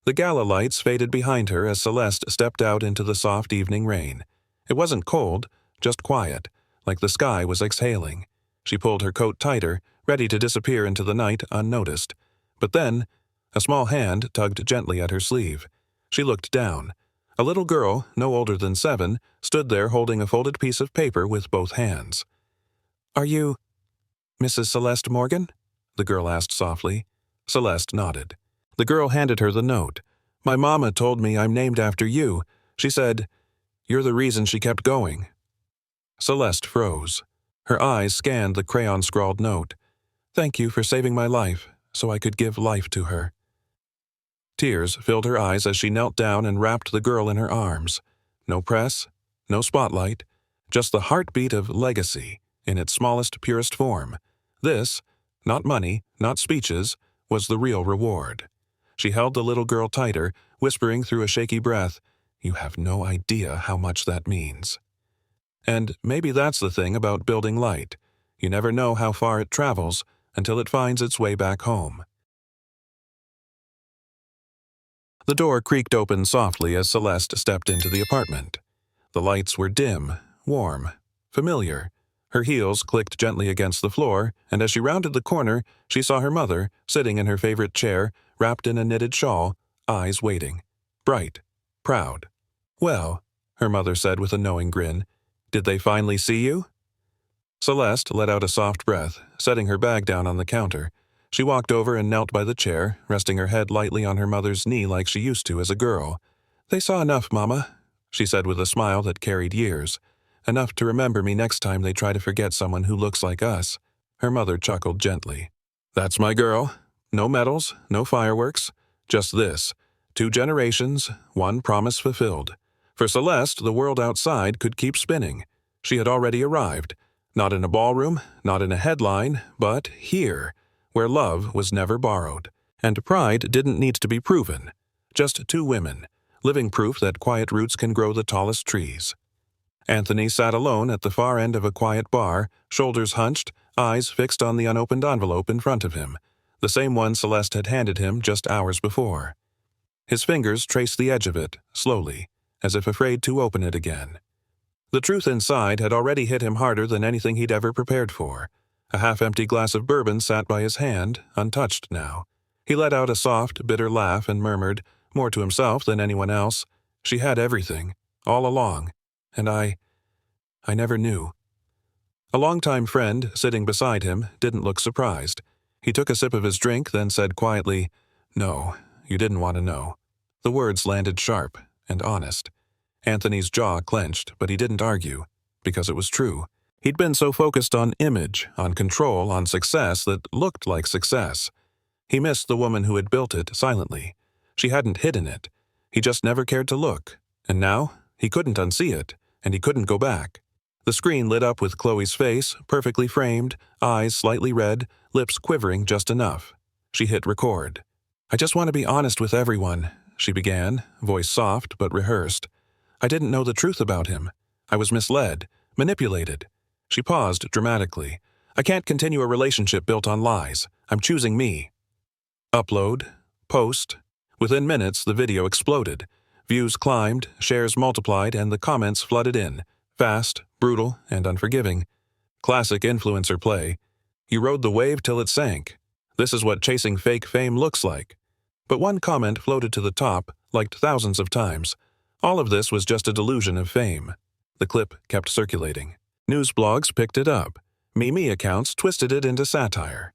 The gala lights faded behind her as Celeste stepped out into the soft evening rain. It wasn't cold, just quiet, like the sky was exhaling. She pulled her coat tighter, ready to disappear into the night unnoticed. But then, a small hand tugged gently at her sleeve. She looked down. A little girl, no older than 7, stood there holding a folded piece of paper with both hands. "Are you Mrs. Celeste Morgan?" the girl asked softly. Celeste nodded. The girl handed her the note. "My mama told me I'm named after you. She said, you're the reason she kept going." Celeste froze. Her eyes scanned the crayon-scrawled note. "Thank you for saving my life, so I could give life to her." Tears filled her eyes as she knelt down and wrapped the girl in her arms. No press, no spotlight, just the heartbeat of legacy in its smallest, purest form. This, not money, not speeches, was the real reward. She held the little girl tighter, whispering through a shaky breath, You have no idea how much that means. And maybe that's the thing about building light. You never know how far it travels until it finds its way back home. The door creaked open softly as Celeste stepped into the apartment. The lights were dim, warm, familiar. Her heels clicked gently against the floor, and as she rounded the corner, she saw her mother, sitting in her favorite chair, wrapped in a knitted shawl, eyes waiting. Bright, proud. "Well," her mother said with a knowing grin, "did they finally see you?" Celeste let out a soft breath, setting her bag down on the counter. She walked over and knelt by the chair, resting her head lightly on her mother's knee like she used to as a girl. "They saw enough, Mama," she said with a smile that carried years. "Enough to remember me next time they try to forget someone who looks like us." Her mother chuckled gently. "That's my girl. No medals, no fireworks. Just this. 2 generations, 1 promise fulfilled." For Celeste, the world outside could keep spinning. She had already arrived. Not in a ballroom, not in a headline, but here, where love was never borrowed. And pride didn't need to be proven. Just 2 women, living proof that quiet roots can grow the tallest trees. Anthony sat alone at the far end of a quiet bar, shoulders hunched, eyes fixed on the unopened envelope in front of him, the same one Celeste had handed him just hours before. His fingers traced the edge of it, slowly, as if afraid to open it again. The truth inside had already hit him harder than anything he'd ever prepared for. A half-empty glass of bourbon sat by his hand, untouched now. He let out a soft, bitter laugh and murmured, more to himself than anyone else, "She had everything, all along, and I never knew." A longtime friend, sitting beside him, didn't look surprised. He took a sip of his drink, then said quietly, "No, you didn't want to know." The words landed sharp and honest. Anthony's jaw clenched, but he didn't argue, because it was true. He'd been so focused on image, on control, on success that looked like success. He missed the woman who had built it silently. She hadn't hidden it. He just never cared to look. And now, he couldn't unsee it, and he couldn't go back. The screen lit up with Chloe's face, perfectly framed, eyes slightly red, lips quivering just enough. She hit record. "I just want to be honest with everyone," she began, voice soft but rehearsed. "I didn't know the truth about him. I was misled, manipulated." She paused dramatically. "I can't continue a relationship built on lies. I'm choosing me." Upload. Post. Within minutes, the video exploded. Views climbed, shares multiplied, and the comments flooded in. Fast, brutal, and unforgiving. Classic influencer play. You rode the wave till it sank. This is what chasing fake fame looks like. But one comment floated to the top, liked thousands of times. All of this was just a delusion of fame. The clip kept circulating. News blogs picked it up. Meme accounts twisted it into satire.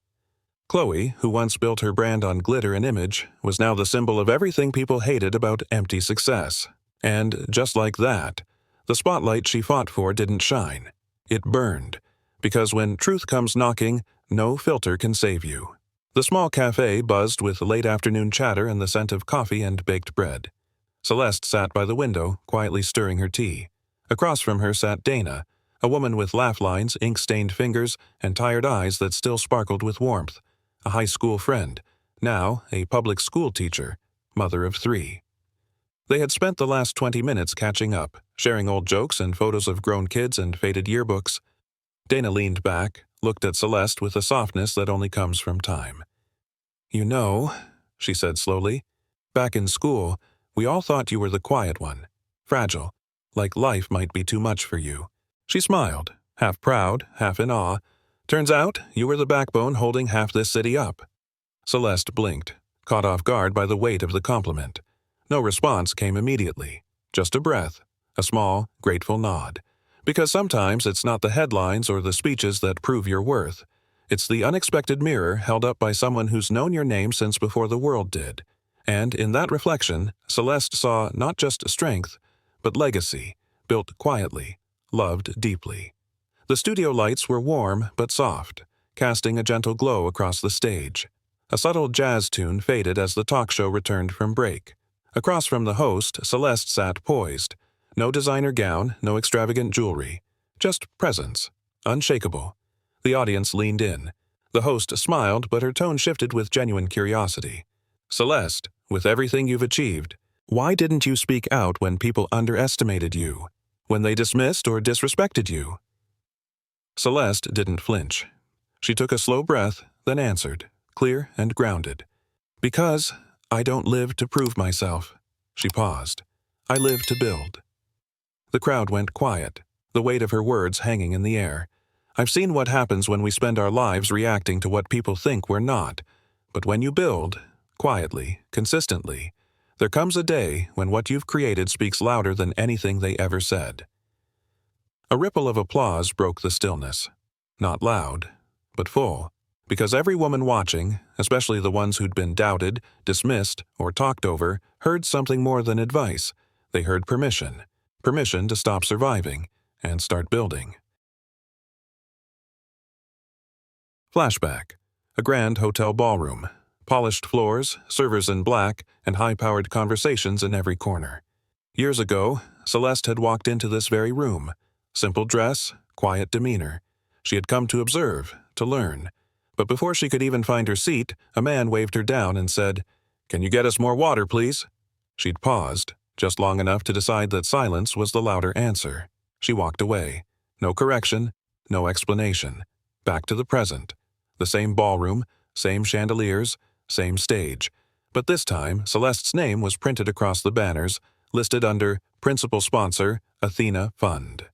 Chloe, who once built her brand on glitter and image, was now the symbol of everything people hated about empty success. And just like that, the spotlight she fought for didn't shine. It burned. Because when truth comes knocking, no filter can save you. The small cafe buzzed with late afternoon chatter and the scent of coffee and baked bread. Celeste sat by the window, quietly stirring her tea. Across from her sat Dana, a woman with laugh lines, ink-stained fingers, and tired eyes that still sparkled with warmth. A high school friend, now a public school teacher, mother of 3. They had spent the last 20 minutes catching up, sharing old jokes and photos of grown kids and faded yearbooks. Dana leaned back, looked at Celeste with a softness that only comes from time. "You know," she said slowly, "back in school, we all thought you were the quiet one, fragile, like life might be too much for you." She smiled, half proud, half in awe. "Turns out, you were the backbone holding half this city up." Celeste blinked, caught off guard by the weight of the compliment. No response came immediately, just a breath, a small, grateful nod. Because sometimes it's not the headlines or the speeches that prove your worth. It's the unexpected mirror held up by someone who's known your name since before the world did. And in that reflection, Celeste saw not just strength, but legacy, built quietly, loved deeply. The studio lights were warm but soft, casting a gentle glow across the stage. A subtle jazz tune faded as the talk show returned from break. Across from the host, Celeste sat poised. No designer gown, no extravagant jewelry. Just presence, unshakable. The audience leaned in. The host smiled, but her tone shifted with genuine curiosity. "Celeste, with everything you've achieved, Why didn't you speak out when people underestimated you? When they dismissed or disrespected you? Celeste didn't flinch. She took a slow breath, then answered, clear and grounded. Because I don't live to prove myself. She paused. I live to build. The crowd went quiet, the weight of her words hanging in the air. I've seen what happens when we spend our lives reacting to what people think we're not. But when you build, quietly, consistently, there comes a day when what you've created speaks louder than anything they ever said. A ripple of applause broke the stillness. Not loud, but full, because every woman watching, especially the ones who'd been doubted, dismissed, or talked over, heard something more than advice. They heard permission. Permission to stop surviving and start building. Flashback. A grand hotel ballroom. Polished floors, servers in black, and high-powered conversations in every corner. Years ago, Celeste had walked into this very room. Simple dress, quiet demeanor. She had come to observe, to learn. But before she could even find her seat, a man waved her down and said, "Can you get us more water, please?" She'd paused, just long enough to decide that silence was the louder answer. She walked away. No correction, no explanation. Back to the present. The same ballroom, same chandeliers, same stage. But this time, Celeste's name was printed across the banners, listed under Principal Sponsor, Athena Fund.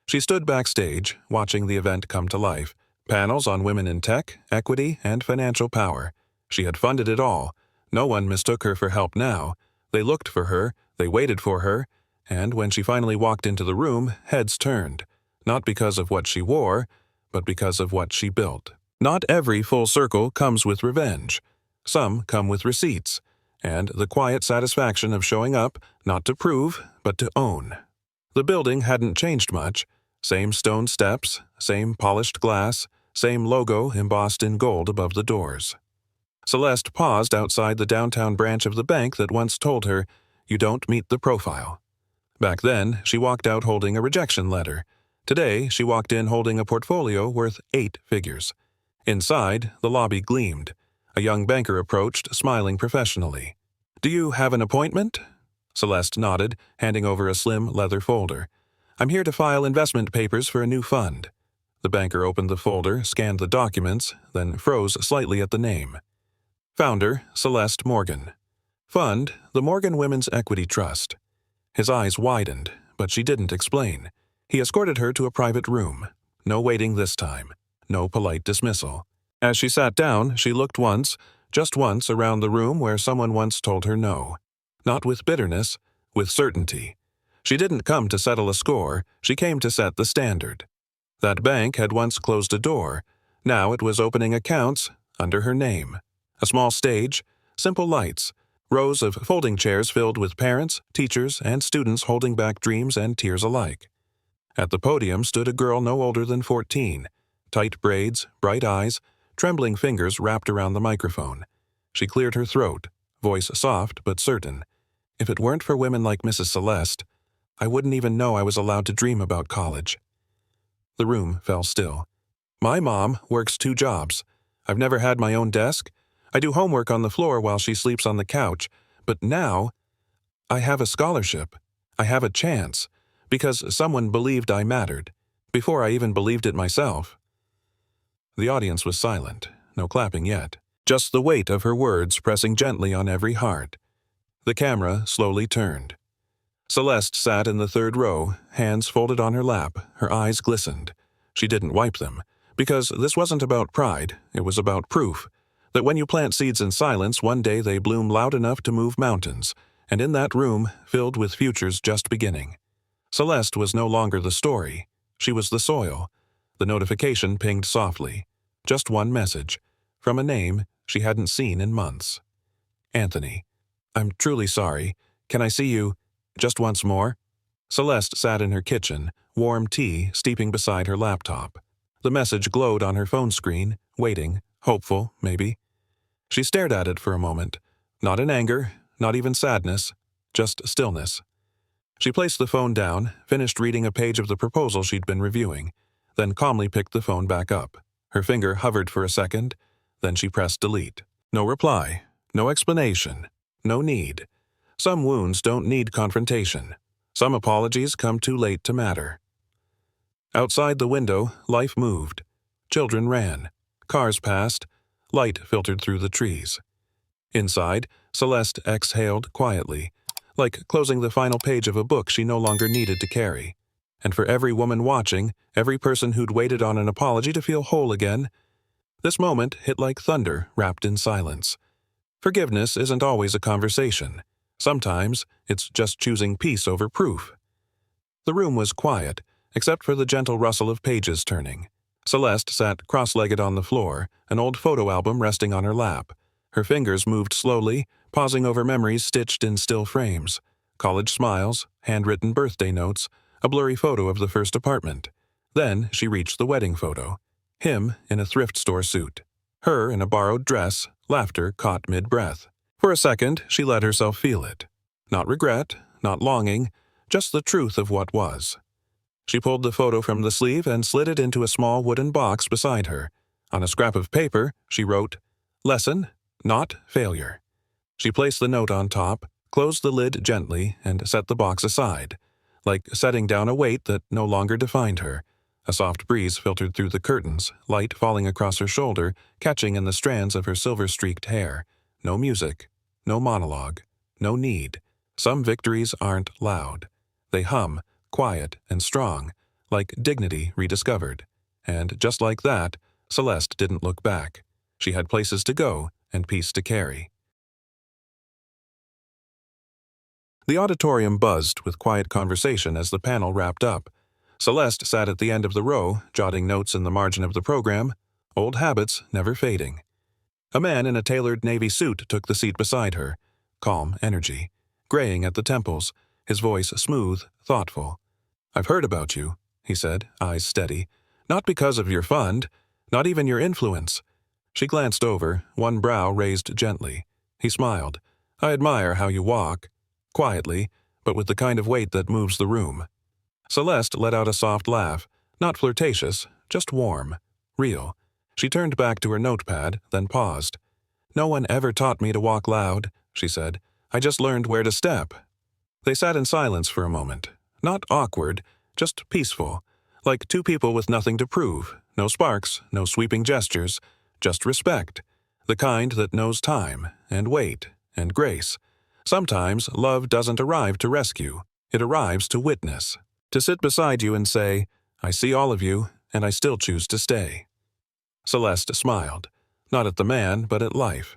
She stood backstage, watching the event come to life. Panels on women in tech, equity, and financial power. She had funded it all. No one mistook her for help now. They looked for her, they waited for her, and when she finally walked into the room, heads turned. Not because of what she wore, but because of what she built. Not every full circle comes with revenge. Some come with receipts, and the quiet satisfaction of showing up, not to prove, but to own. The building hadn't changed much. Same stone steps, same polished glass, same logo embossed in gold above the doors. Celeste paused outside the downtown branch of the bank that once told her, "You don't meet the profile." Back then, she walked out holding a rejection letter. Today, she walked in holding a portfolio worth 8 figures. Inside, the lobby gleamed. A young banker approached, smiling professionally. "Do you have an appointment?" Celeste nodded, handing over a slim leather folder. "I'm here to file investment papers for a new fund." The banker opened the folder, scanned the documents, then froze slightly at the name. Founder, Celeste Morgan. Fund, the Morgan Women's Equity Trust. His eyes widened, but she didn't explain. He escorted her to a private room. No waiting this time. No polite dismissal. As she sat down, she looked once, just once, around the room where someone once told her no. Not with bitterness, with certainty. She didn't come to settle a score, she came to set the standard. That bank had once closed a door. Now it was opening accounts under her name. A small stage, simple lights, rows of folding chairs filled with parents, teachers, and students holding back dreams and tears alike. At the podium stood a girl no older than 14. Tight braids, bright eyes, trembling fingers wrapped around the microphone. She cleared her throat, voice soft but certain. "If it weren't for women like Mrs. Celeste, I wouldn't even know I was allowed to dream about college." The room fell still. "My mom works 2 jobs. I've never had my own desk. I do homework on the floor while she sleeps on the couch. But now, I have a scholarship. I have a chance. Because someone believed I mattered. Before I even believed it myself." The audience was silent, no clapping yet. Just the weight of her words pressing gently on every heart. The camera slowly turned. Celeste sat in the 3rd row, hands folded on her lap, her eyes glistened. She didn't wipe them, because this wasn't about pride, it was about proof. That when you plant seeds in silence, one day they bloom loud enough to move mountains, and in that room, filled with futures just beginning. Celeste was no longer the story, she was the soil. The notification pinged softly. Just one message, from a name she hadn't seen in months. "Anthony, I'm truly sorry. Can I see you just once more?" Celeste sat in her kitchen, warm tea steeping beside her laptop. The message glowed on her phone screen, waiting, hopeful, maybe. She stared at it for a moment, not in anger, not even sadness, just stillness. She placed the phone down, finished reading a page of the proposal she'd been reviewing, then calmly picked the phone back up. Her finger hovered for a second, then she pressed delete. No reply, no explanation, no need. Some wounds don't need confrontation. Some apologies come too late to matter. Outside the window, life moved. Children ran. Cars passed. Light filtered through the trees. Inside, Celeste exhaled quietly, like closing the final page of a book she no longer needed to carry. And for every woman watching, every person who'd waited on an apology to feel whole again, this moment hit like thunder wrapped in silence. Forgiveness isn't always a conversation. Sometimes it's just choosing peace over proof. The room was quiet, except for the gentle rustle of pages turning. Celeste sat cross-legged on the floor, an old photo album resting on her lap. Her fingers moved slowly, pausing over memories stitched in still frames. College smiles, handwritten birthday notes, a blurry photo of the first apartment. Then she reached the wedding photo. Him in a thrift store suit. Her in a borrowed dress, laughter caught mid-breath. For a second, she let herself feel it. Not regret, not longing, just the truth of what was. She pulled the photo from the sleeve and slid it into a small wooden box beside her. On a scrap of paper, she wrote, "Lesson, not failure." She placed the note on top, closed the lid gently, and set the box aside, like setting down a weight that no longer defined her. A soft breeze filtered through the curtains, light falling across her shoulder, catching in the strands of her silver-streaked hair. No music, no monologue, no need. Some victories aren't loud. They hum, quiet and strong, like dignity rediscovered. And just like that, Celeste didn't look back. She had places to go and peace to carry. The auditorium buzzed with quiet conversation as the panel wrapped up. Celeste sat at the end of the row, jotting notes in the margin of the program, old habits never fading. A man in a tailored navy suit took the seat beside her, calm energy, graying at the temples, his voice smooth, thoughtful. "I've heard about you," he said, eyes steady. "Not because of your fund, not even your influence." She glanced over, one brow raised gently. He smiled. "I admire how you walk." Quietly, but with the kind of weight that moves the room. Celeste let out a soft laugh, not flirtatious, just warm, real. She turned back to her notepad, then paused. "No one ever taught me to walk loud," she said. "I just learned where to step." They sat in silence for a moment. Not awkward, just peaceful, like two people with nothing to prove. No sparks, no sweeping gestures, just respect. The kind that knows time, and weight, and grace. Sometimes love doesn't arrive to rescue. It arrives to witness. To sit beside you and say, "I see all of you, and I still choose to stay." Celeste smiled. Not at the man, but at life.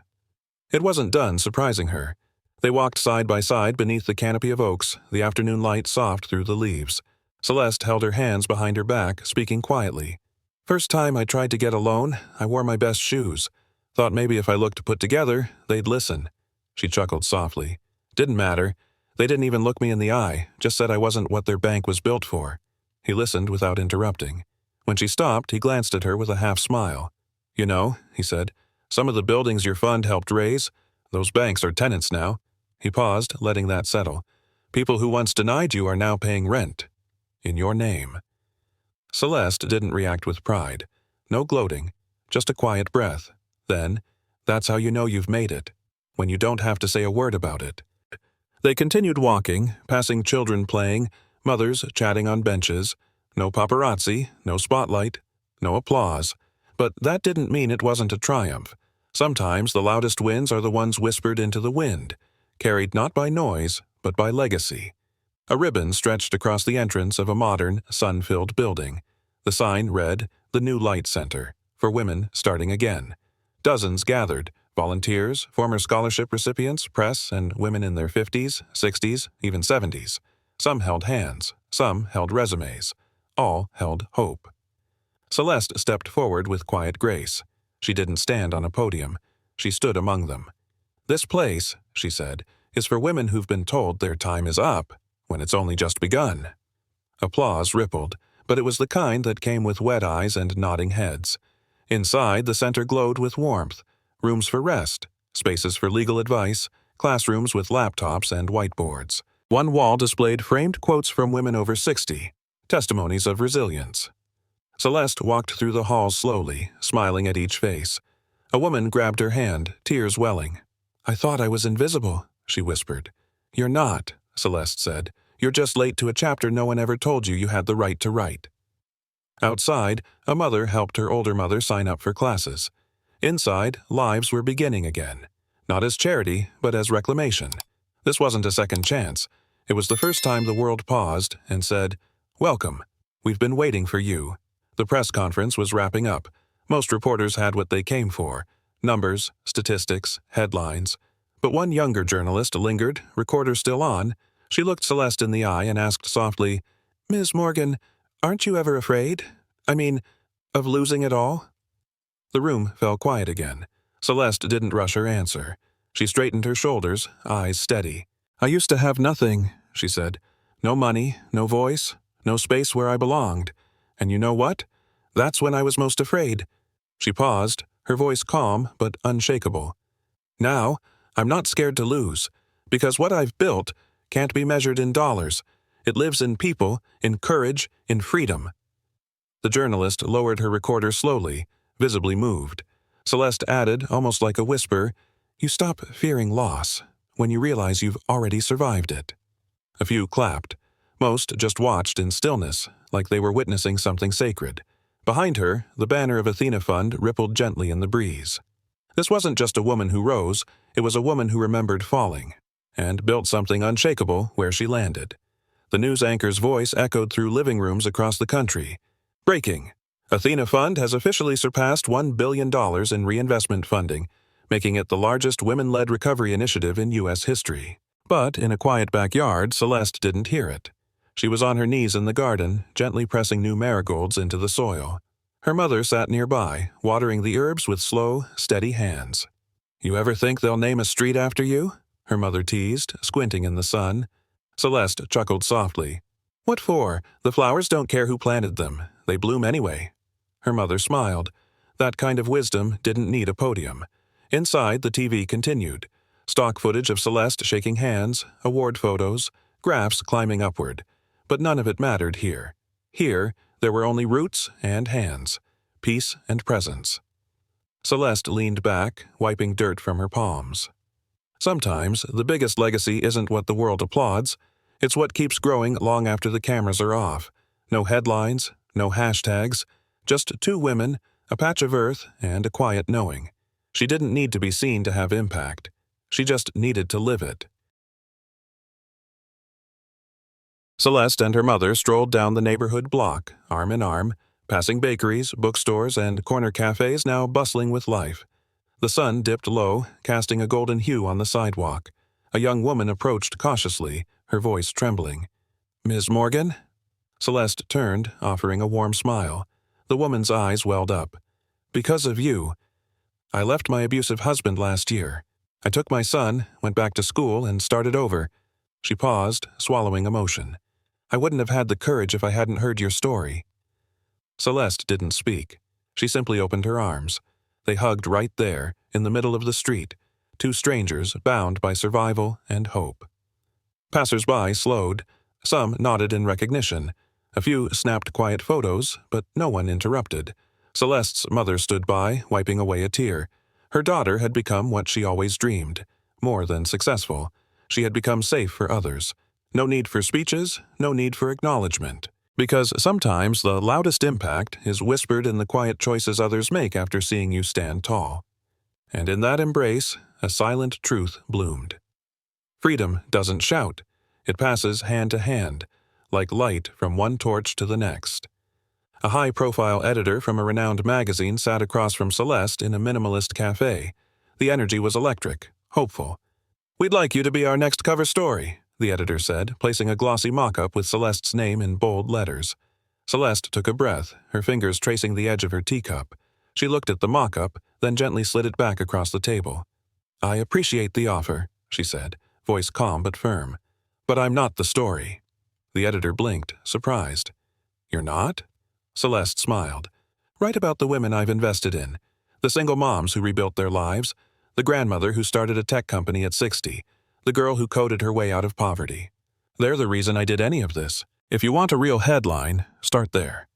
It wasn't done surprising her. They walked side by side beneath the canopy of oaks, the afternoon light soft through the leaves. Celeste held her hands behind her back, speaking quietly. "First time I tried to get alone, I wore my best shoes. Thought maybe if I looked put together, they'd listen." She chuckled softly. "Didn't matter. They didn't even look me in the eye, just said I wasn't what their bank was built for." He listened without interrupting. When she stopped, he glanced at her with a half smile. "You know," he said, "some of the buildings your fund helped raise, those banks are tenants now." He paused, letting that settle. "People who once denied you are now paying rent. In your name." Celeste didn't react with pride. No gloating, just a quiet breath. Then, "That's how you know you've made it, when you don't have to say a word about it." They continued walking, passing children playing, mothers chatting on benches. No paparazzi, no spotlight, no applause. But that didn't mean it wasn't a triumph. Sometimes the loudest wins are the ones whispered into the wind, carried not by noise, but by legacy. A ribbon stretched across the entrance of a modern, sun-filled building. The sign read, "The New Light Center, for women starting again." Dozens gathered, volunteers, former scholarship recipients, press, and women in their 50s, 60s, even 70s. Some held hands, some held resumes. All held hope. Celeste stepped forward with quiet grace. She didn't stand on a podium. She stood among them. "This place," she said, "is for women who've been told their time is up, when it's only just begun." Applause rippled, but it was the kind that came with wet eyes and nodding heads. Inside, the center glowed with warmth. Rooms for rest, spaces for legal advice, classrooms with laptops and whiteboards. One wall displayed framed quotes from women over 60, testimonies of resilience. Celeste walked through the halls slowly, smiling at each face. A woman grabbed her hand, tears welling. "I thought I was invisible," she whispered. "You're not," Celeste said. "You're just late to a chapter no one ever told you had the right to write." Outside, a mother helped her older mother sign up for classes. Inside, lives were beginning again. Not as charity, but as reclamation. This wasn't a second chance. It was the first time the world paused and said, "Welcome. We've been waiting for you." The press conference was wrapping up. Most reporters had what they came for: numbers, statistics, headlines. But one younger journalist lingered, recorder still on. She looked Celeste in the eye and asked softly, "Ms. Morgan, aren't you ever afraid? I mean, of losing it all?" The room fell quiet again. Celeste didn't rush her answer. She straightened her shoulders, eyes steady. "I used to have nothing," she said. "No money, no voice, no space where I belonged. And you know what? That's when I was most afraid." She paused, her voice calm but unshakable. "Now, I'm not scared to lose, because what I've built can't be measured in dollars. It lives in people, in courage, in freedom." The journalist lowered her recorder slowly, visibly moved. Celeste added, almost like a whisper, "You stop fearing loss when you realize you've already survived it." A few clapped. Most just watched in stillness, like they were witnessing something sacred. Behind her, the banner of Athena Fund rippled gently in the breeze. This wasn't just a woman who rose, it was a woman who remembered falling, and built something unshakable where she landed. The news anchor's voice echoed through living rooms across the country. "Breaking! Athena Fund has officially surpassed $1 billion in reinvestment funding, making it the largest women-led recovery initiative in U.S. history." But in a quiet backyard, Celeste didn't hear it. She was on her knees in the garden, gently pressing new marigolds into the soil. Her mother sat nearby, watering the herbs with slow, steady hands. "You ever think they'll name a street after you?" her mother teased, squinting in the sun. Celeste chuckled softly. "What for? The flowers don't care who planted them. They bloom anyway." Her mother smiled. That kind of wisdom didn't need a podium. Inside, the TV continued. Stock footage of Celeste shaking hands, award photos, graphs climbing upward. But none of it mattered here. Here, there were only roots and hands, peace and presence. Celeste leaned back, wiping dirt from her palms. Sometimes, the biggest legacy isn't what the world applauds. It's what keeps growing long after the cameras are off. No headlines, no hashtags, just two women, a patch of earth, and a quiet knowing. She didn't need to be seen to have impact. She just needed to live it. Celeste and her mother strolled down the neighborhood block, arm in arm, passing bakeries, bookstores, and corner cafes now bustling with life. The sun dipped low, casting a golden hue on the sidewalk. A young woman approached cautiously, her voice trembling. "Ms. Morgan?" Celeste turned, offering a warm smile. The woman's eyes welled up. "Because of you. I left my abusive husband last year. I took my son, went back to school, and started over." She paused, swallowing emotion. "I wouldn't have had the courage if I hadn't heard your story." Celeste didn't speak. She simply opened her arms. They hugged right there, in the middle of the street, two strangers bound by survival and hope. Passers-by slowed. Some nodded in recognition. A few snapped quiet photos, but no one interrupted. Celeste's mother stood by, wiping away a tear. Her daughter had become what she always dreamed, more than successful. She had become safe for others. No need for speeches, no need for acknowledgement. Because sometimes the loudest impact is whispered in the quiet choices others make after seeing you stand tall. And in that embrace, a silent truth bloomed. Freedom doesn't shout. It passes hand to hand, like light from one torch to the next. A high-profile editor from a renowned magazine sat across from Celeste in a minimalist cafe. The energy was electric, hopeful. "We'd like you to be our next cover story," the editor said, placing a glossy mock-up with Celeste's name in bold letters. Celeste took a breath, her fingers tracing the edge of her teacup. She looked at the mock-up, then gently slid it back across the table. "I appreciate the offer," she said, voice calm but firm. "But I'm not the story." The editor blinked, surprised. "You're not?" Celeste smiled. "Write about the women I've invested in. The single moms who rebuilt their lives. The grandmother who started a tech company at 60. The girl who coded her way out of poverty. They're the reason I did any of this. If you want a real headline, start there."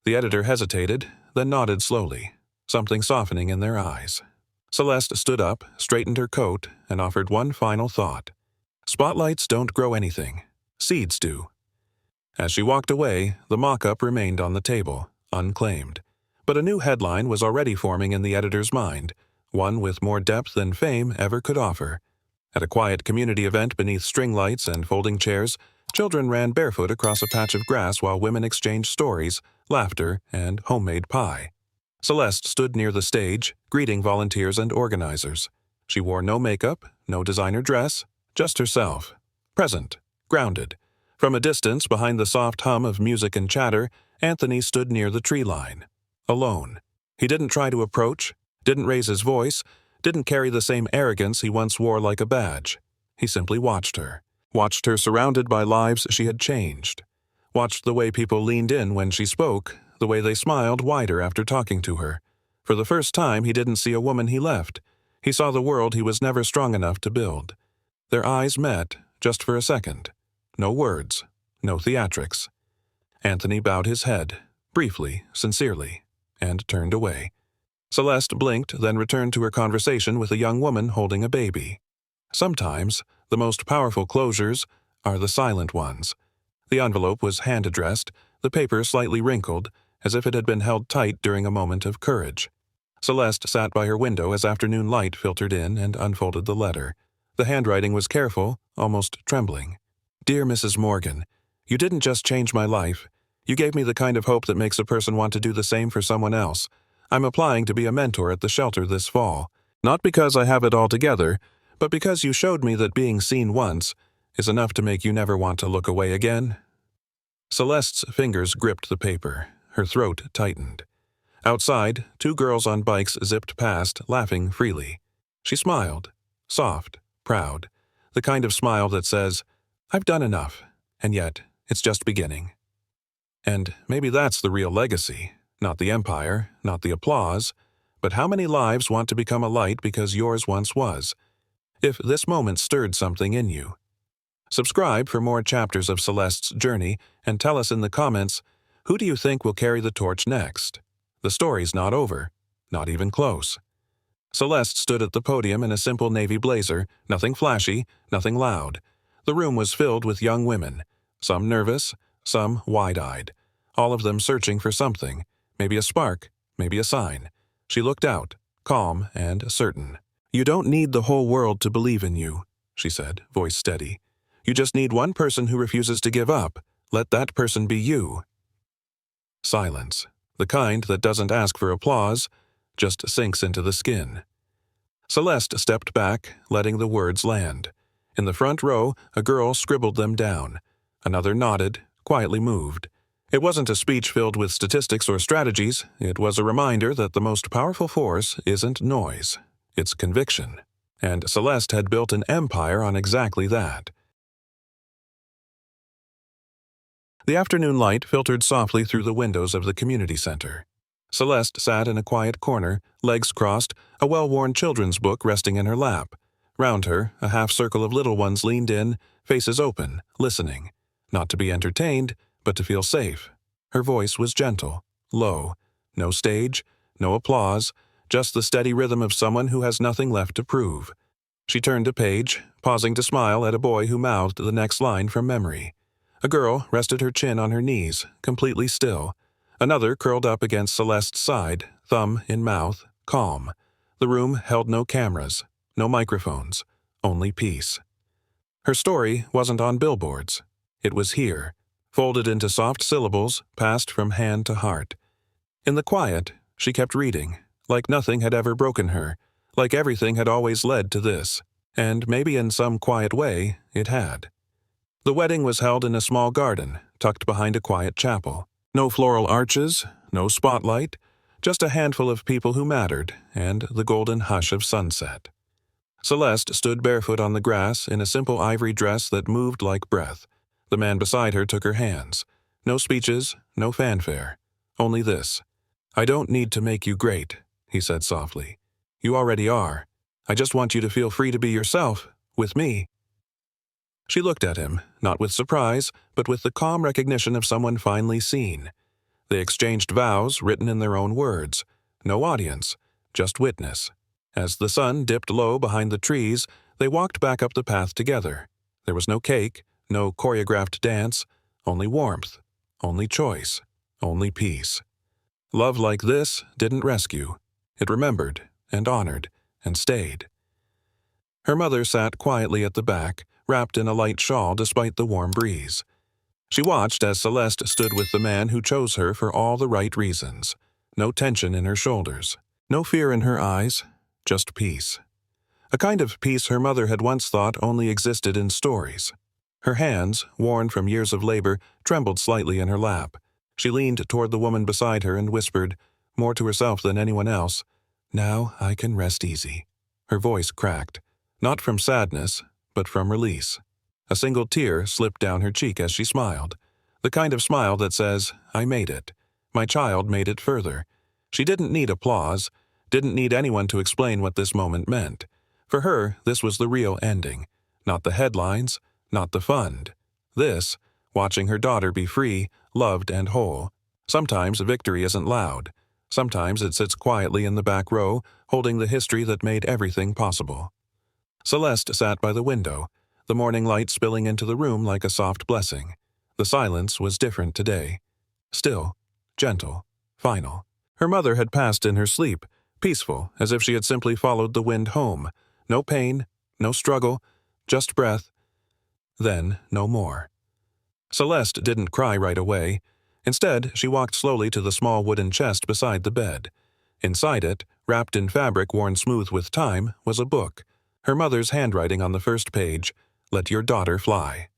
The editor hesitated, then nodded slowly, something softening in their eyes. Celeste stood up, straightened her coat, and offered one final thought. Spotlights don't grow anything. Seeds do. As she walked away, the mock-up remained on the table, unclaimed. But a new headline was already forming in the editor's mind, one with more depth than fame ever could offer. At a quiet community event beneath string lights and folding chairs, children ran barefoot across a patch of grass while women exchanged stories, laughter, and homemade pie. Celeste stood near the stage, greeting volunteers and organizers. She wore no makeup, no designer dress, just herself. Present, grounded. From a distance, behind the soft hum of music and chatter, Anthony stood near the tree line. Alone. He didn't try to approach, didn't raise his voice, didn't carry the same arrogance he once wore like a badge. He simply watched her surrounded by lives she had changed. Watched the way people leaned in when she spoke, the way they smiled wider after talking to her. For the first time, he didn't see a woman he left. He saw the world he was never strong enough to build. Their eyes met, just for a second. No words, no theatrics. Anthony bowed his head, briefly, sincerely, and turned away. Celeste blinked, then returned to her conversation with a young woman holding a baby. Sometimes, the most powerful closures are the silent ones. The envelope was hand-addressed, the paper slightly wrinkled, as if it had been held tight during a moment of courage. Celeste sat by her window as afternoon light filtered in and unfolded the letter. The handwriting was careful, almost trembling. Dear Mrs. Morgan, you didn't just change my life. You gave me the kind of hope that makes a person want to do the same for someone else. I'm applying to be a mentor at the shelter this fall. Not because I have it all together, but because you showed me that being seen once is enough to make you never want to look away again. Celeste's fingers gripped the paper. Her throat tightened. Outside, 2 girls on bikes zipped past, laughing freely. She smiled, soft, proud, the kind of smile that says, I've done enough, and yet it's just beginning. And maybe that's the real legacy, not the empire, not the applause, but how many lives want to become a light because yours once was? If this moment stirred something in you. Subscribe for more chapters of Celeste's journey and tell us in the comments, who do you think will carry the torch next? The story's not over, not even close. Celeste stood at the podium in a simple navy blazer, nothing flashy, nothing loud. The room was filled with young women, some nervous, some wide-eyed, all of them searching for something, maybe a spark, maybe a sign. She looked out, calm and certain. You don't need the whole world to believe in you, she said, voice steady. You just need one person who refuses to give up. Let that person be you. Silence, the kind that doesn't ask for applause, just sinks into the skin. Celeste stepped back, letting the words land. In the front row, a girl scribbled them down. Another nodded, quietly moved. It wasn't a speech filled with statistics or strategies. It was a reminder that the most powerful force isn't noise. It's conviction. And Celeste had built an empire on exactly that. The afternoon light filtered softly through the windows of the community center. Celeste sat in a quiet corner, legs crossed, a well-worn children's book resting in her lap. Round her, a half-circle of little ones leaned in, faces open, listening. Not to be entertained, but to feel safe. Her voice was gentle, low. No stage, no applause, just the steady rhythm of someone who has nothing left to prove. She turned a page, pausing to smile at a boy who mouthed the next line from memory. A girl rested her chin on her knees, completely still. Another curled up against Celeste's side, thumb in mouth, calm. The room held no cameras, no microphones, only peace. Her story wasn't on billboards. It was here, folded into soft syllables, passed from hand to heart. In the quiet, she kept reading, like nothing had ever broken her, like everything had always led to this, and maybe in some quiet way it had. The wedding was held in a small garden, tucked behind a quiet chapel. No floral arches, no spotlight, just a handful of people who mattered, and the golden hush of sunset. Celeste stood barefoot on the grass in a simple ivory dress that moved like breath. The man beside her took her hands. No speeches, no fanfare. Only this. I don't need to make you great, he said softly. You already are. I just want you to feel free to be yourself, with me. She looked at him, not with surprise, but with the calm recognition of someone finally seen. They exchanged vows written in their own words. No audience, just witness. As the sun dipped low behind the trees, they walked back up the path together. There was no cake, no choreographed dance, only warmth, only choice, only peace. Love like this didn't rescue. It remembered and honored and stayed. Her mother sat quietly at the back, wrapped in a light shawl despite the warm breeze. She watched as Celeste stood with the man who chose her for all the right reasons. No tension in her shoulders, no fear in her eyes, just peace. A kind of peace her mother had once thought only existed in stories. Her hands, worn from years of labor, trembled slightly in her lap. She leaned toward the woman beside her and whispered, more to herself than anyone else, "Now I can rest easy." Her voice cracked, not from sadness, but from release. A single tear slipped down her cheek as she smiled, the kind of smile that says, "I made it. My child made it further." She didn't need applause, didn't need anyone to explain what this moment meant. For her, this was the real ending, not the headlines, not the fund. This, watching her daughter be free, loved and whole. Sometimes victory isn't loud. Sometimes it sits quietly in the back row, holding the history that made everything possible. Celeste sat by the window, the morning light spilling into the room like a soft blessing. The silence was different today. Still, gentle, final. Her mother had passed in her sleep, peaceful, as if she had simply followed the wind home. No pain, no struggle, just breath. Then no more. Celeste didn't cry right away. Instead, she walked slowly to the small wooden chest beside the bed. Inside it, wrapped in fabric worn smooth with time, was a book. Her mother's handwriting on the first page, "Let your daughter fly."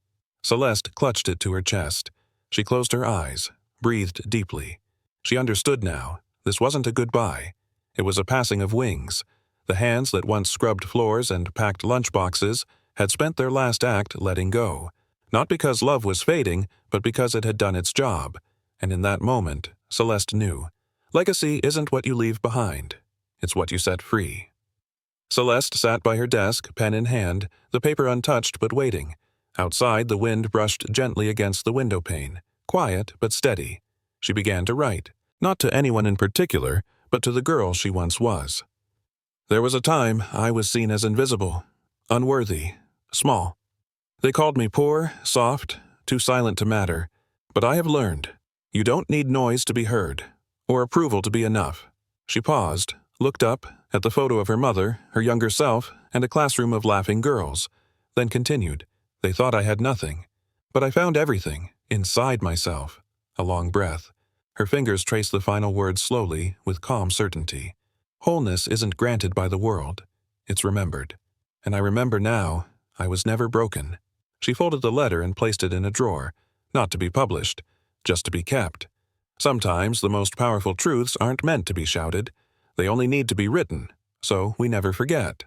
Celeste clutched it to her chest. She closed her eyes, breathed deeply. She understood now. This wasn't a goodbye. It was a passing of wings. The hands that once scrubbed floors and packed lunchboxes had spent their last act letting go. Not because love was fading, but because it had done its job. And in that moment, Celeste knew. Legacy isn't what you leave behind. It's what you set free. Celeste sat by her desk, pen in hand, the paper untouched but waiting. Outside, the wind brushed gently against the window pane, quiet but steady. She began to write, not to anyone in particular, but to the girl she once was. There was a time I was seen as invisible, unworthy, small. They called me poor, soft, too silent to matter. But I have learned, you don't need noise to be heard, or approval to be enough. She paused, looked up at the photo of her mother, her younger self, and a classroom of laughing girls, then continued, "They thought I had nothing. But I found everything, inside myself." A long breath. Her fingers traced the final words slowly, with calm certainty. Wholeness isn't granted by the world. It's remembered. And I remember now, I was never broken. She folded the letter and placed it in a drawer, not to be published, just to be kept. Sometimes the most powerful truths aren't meant to be shouted. They only need to be written, so we never forget.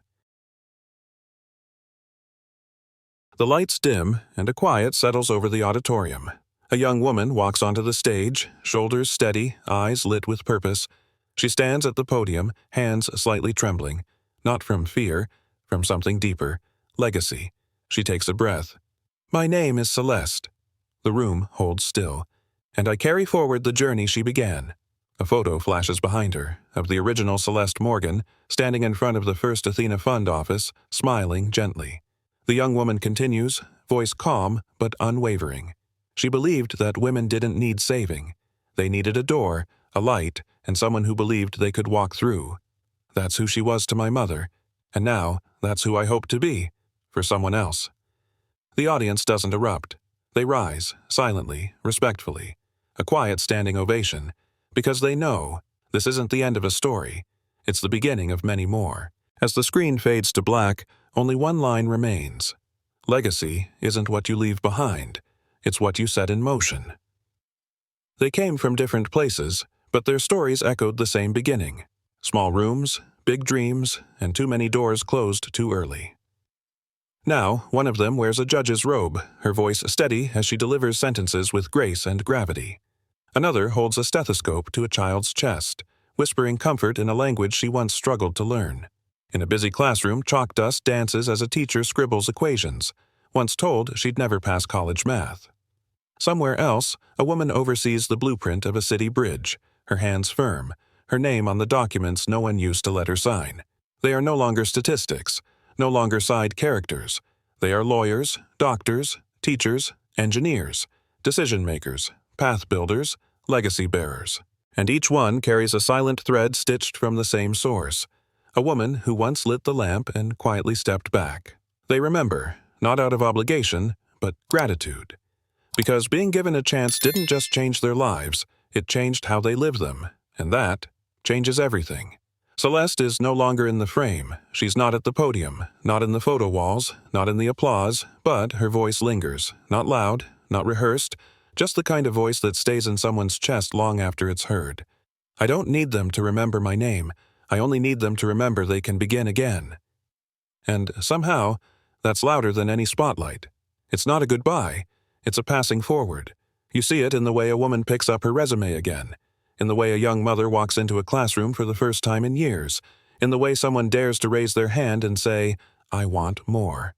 The lights dim, and a quiet settles over the auditorium. A young woman walks onto the stage, shoulders steady, eyes lit with purpose. She stands at the podium, hands slightly trembling, not from fear, from something deeper, legacy. She takes a breath. "My name is Celeste." The room holds still, and I carry forward the journey she began. A photo flashes behind her, of the original Celeste Morgan, standing in front of the First Athena Fund office, smiling gently. The young woman continues, voice calm but unwavering. She believed that women didn't need saving. They needed a door, a light, and someone who believed they could walk through. That's who she was to my mother, and now that's who I hope to be, for someone else. The audience doesn't erupt. They rise, silently, respectfully. A quiet standing ovation, because they know this isn't the end of a story. It's the beginning of many more. As the screen fades to black, only one line remains. Legacy isn't what you leave behind. It's what you set in motion. They came from different places, but their stories echoed the same beginning. Small rooms, big dreams, and too many doors closed too early. Now, one of them wears a judge's robe, her voice steady as she delivers sentences with grace and gravity. Another holds a stethoscope to a child's chest, whispering comfort in a language she once struggled to learn. In a busy classroom, chalk dust dances as a teacher scribbles equations, once told she'd never pass college math. Somewhere else, a woman oversees the blueprint of a city bridge, her hands firm, her name on the documents no one used to let her sign. They are no longer statistics, no longer side characters. They are lawyers, doctors, teachers, engineers, decision-makers, path builders, legacy bearers. And each one carries a silent thread stitched from the same source, a woman who once lit the lamp and quietly stepped back. They remember, not out of obligation, but gratitude. Because being given a chance didn't just change their lives, it changed how they lived them, and that changes everything. Celeste is no longer in the frame. She's not at the podium, not in the photo walls, not in the applause, but her voice lingers, not loud, not rehearsed, just the kind of voice that stays in someone's chest long after it's heard. I don't need them to remember my name. I only need them to remember they can begin again. And somehow, that's louder than any spotlight. It's not a goodbye. It's a passing forward. You see it in the way a woman picks up her resume again, in the way a young mother walks into a classroom for the first time in years, in the way someone dares to raise their hand and say, "I want more."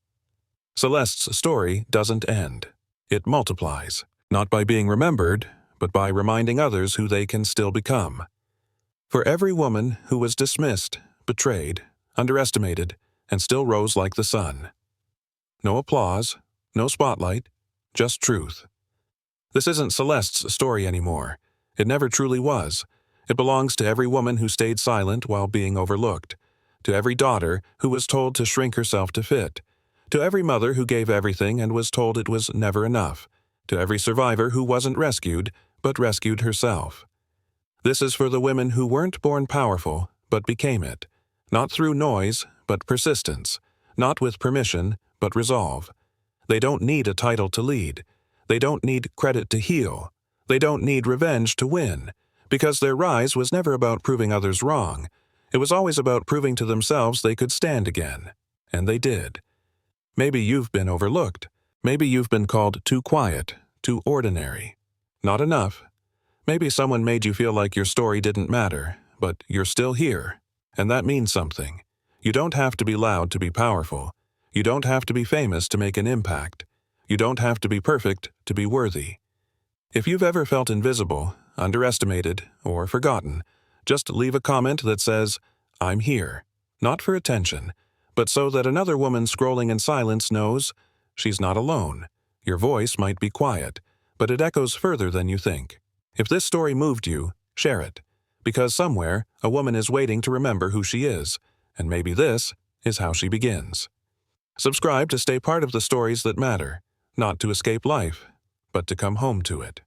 Celeste's story doesn't end. It multiplies, not by being remembered, but by reminding others who they can still become. For every woman who was dismissed, betrayed, underestimated, and still rose like the sun. No applause, no spotlight, just truth. This isn't Celeste's story anymore. It never truly was. It belongs to every woman who stayed silent while being overlooked, to every daughter who was told to shrink herself to fit, to every mother who gave everything and was told it was never enough, to every survivor who wasn't rescued, but rescued herself. This is for the women who weren't born powerful, but became it, not through noise, but persistence, not with permission, but resolve. They don't need a title to lead. They don't need credit to heal. They don't need revenge to win, because their rise was never about proving others wrong. It was always about proving to themselves they could stand again. And they did. Maybe you've been overlooked. Maybe you've been called too quiet, too ordinary. Not enough. Maybe someone made you feel like your story didn't matter, but you're still here, and that means something. You don't have to be loud to be powerful. You don't have to be famous to make an impact. You don't have to be perfect to be worthy. If you've ever felt invisible, underestimated, or forgotten, just leave a comment that says, "I'm here," not for attention, but so that another woman scrolling in silence knows she's not alone. Your voice might be quiet, but it echoes further than you think. If this story moved you, share it, because somewhere a woman is waiting to remember who she is, and maybe this is how she begins. Subscribe to stay part of the stories that matter, not to escape life, but to come home to it.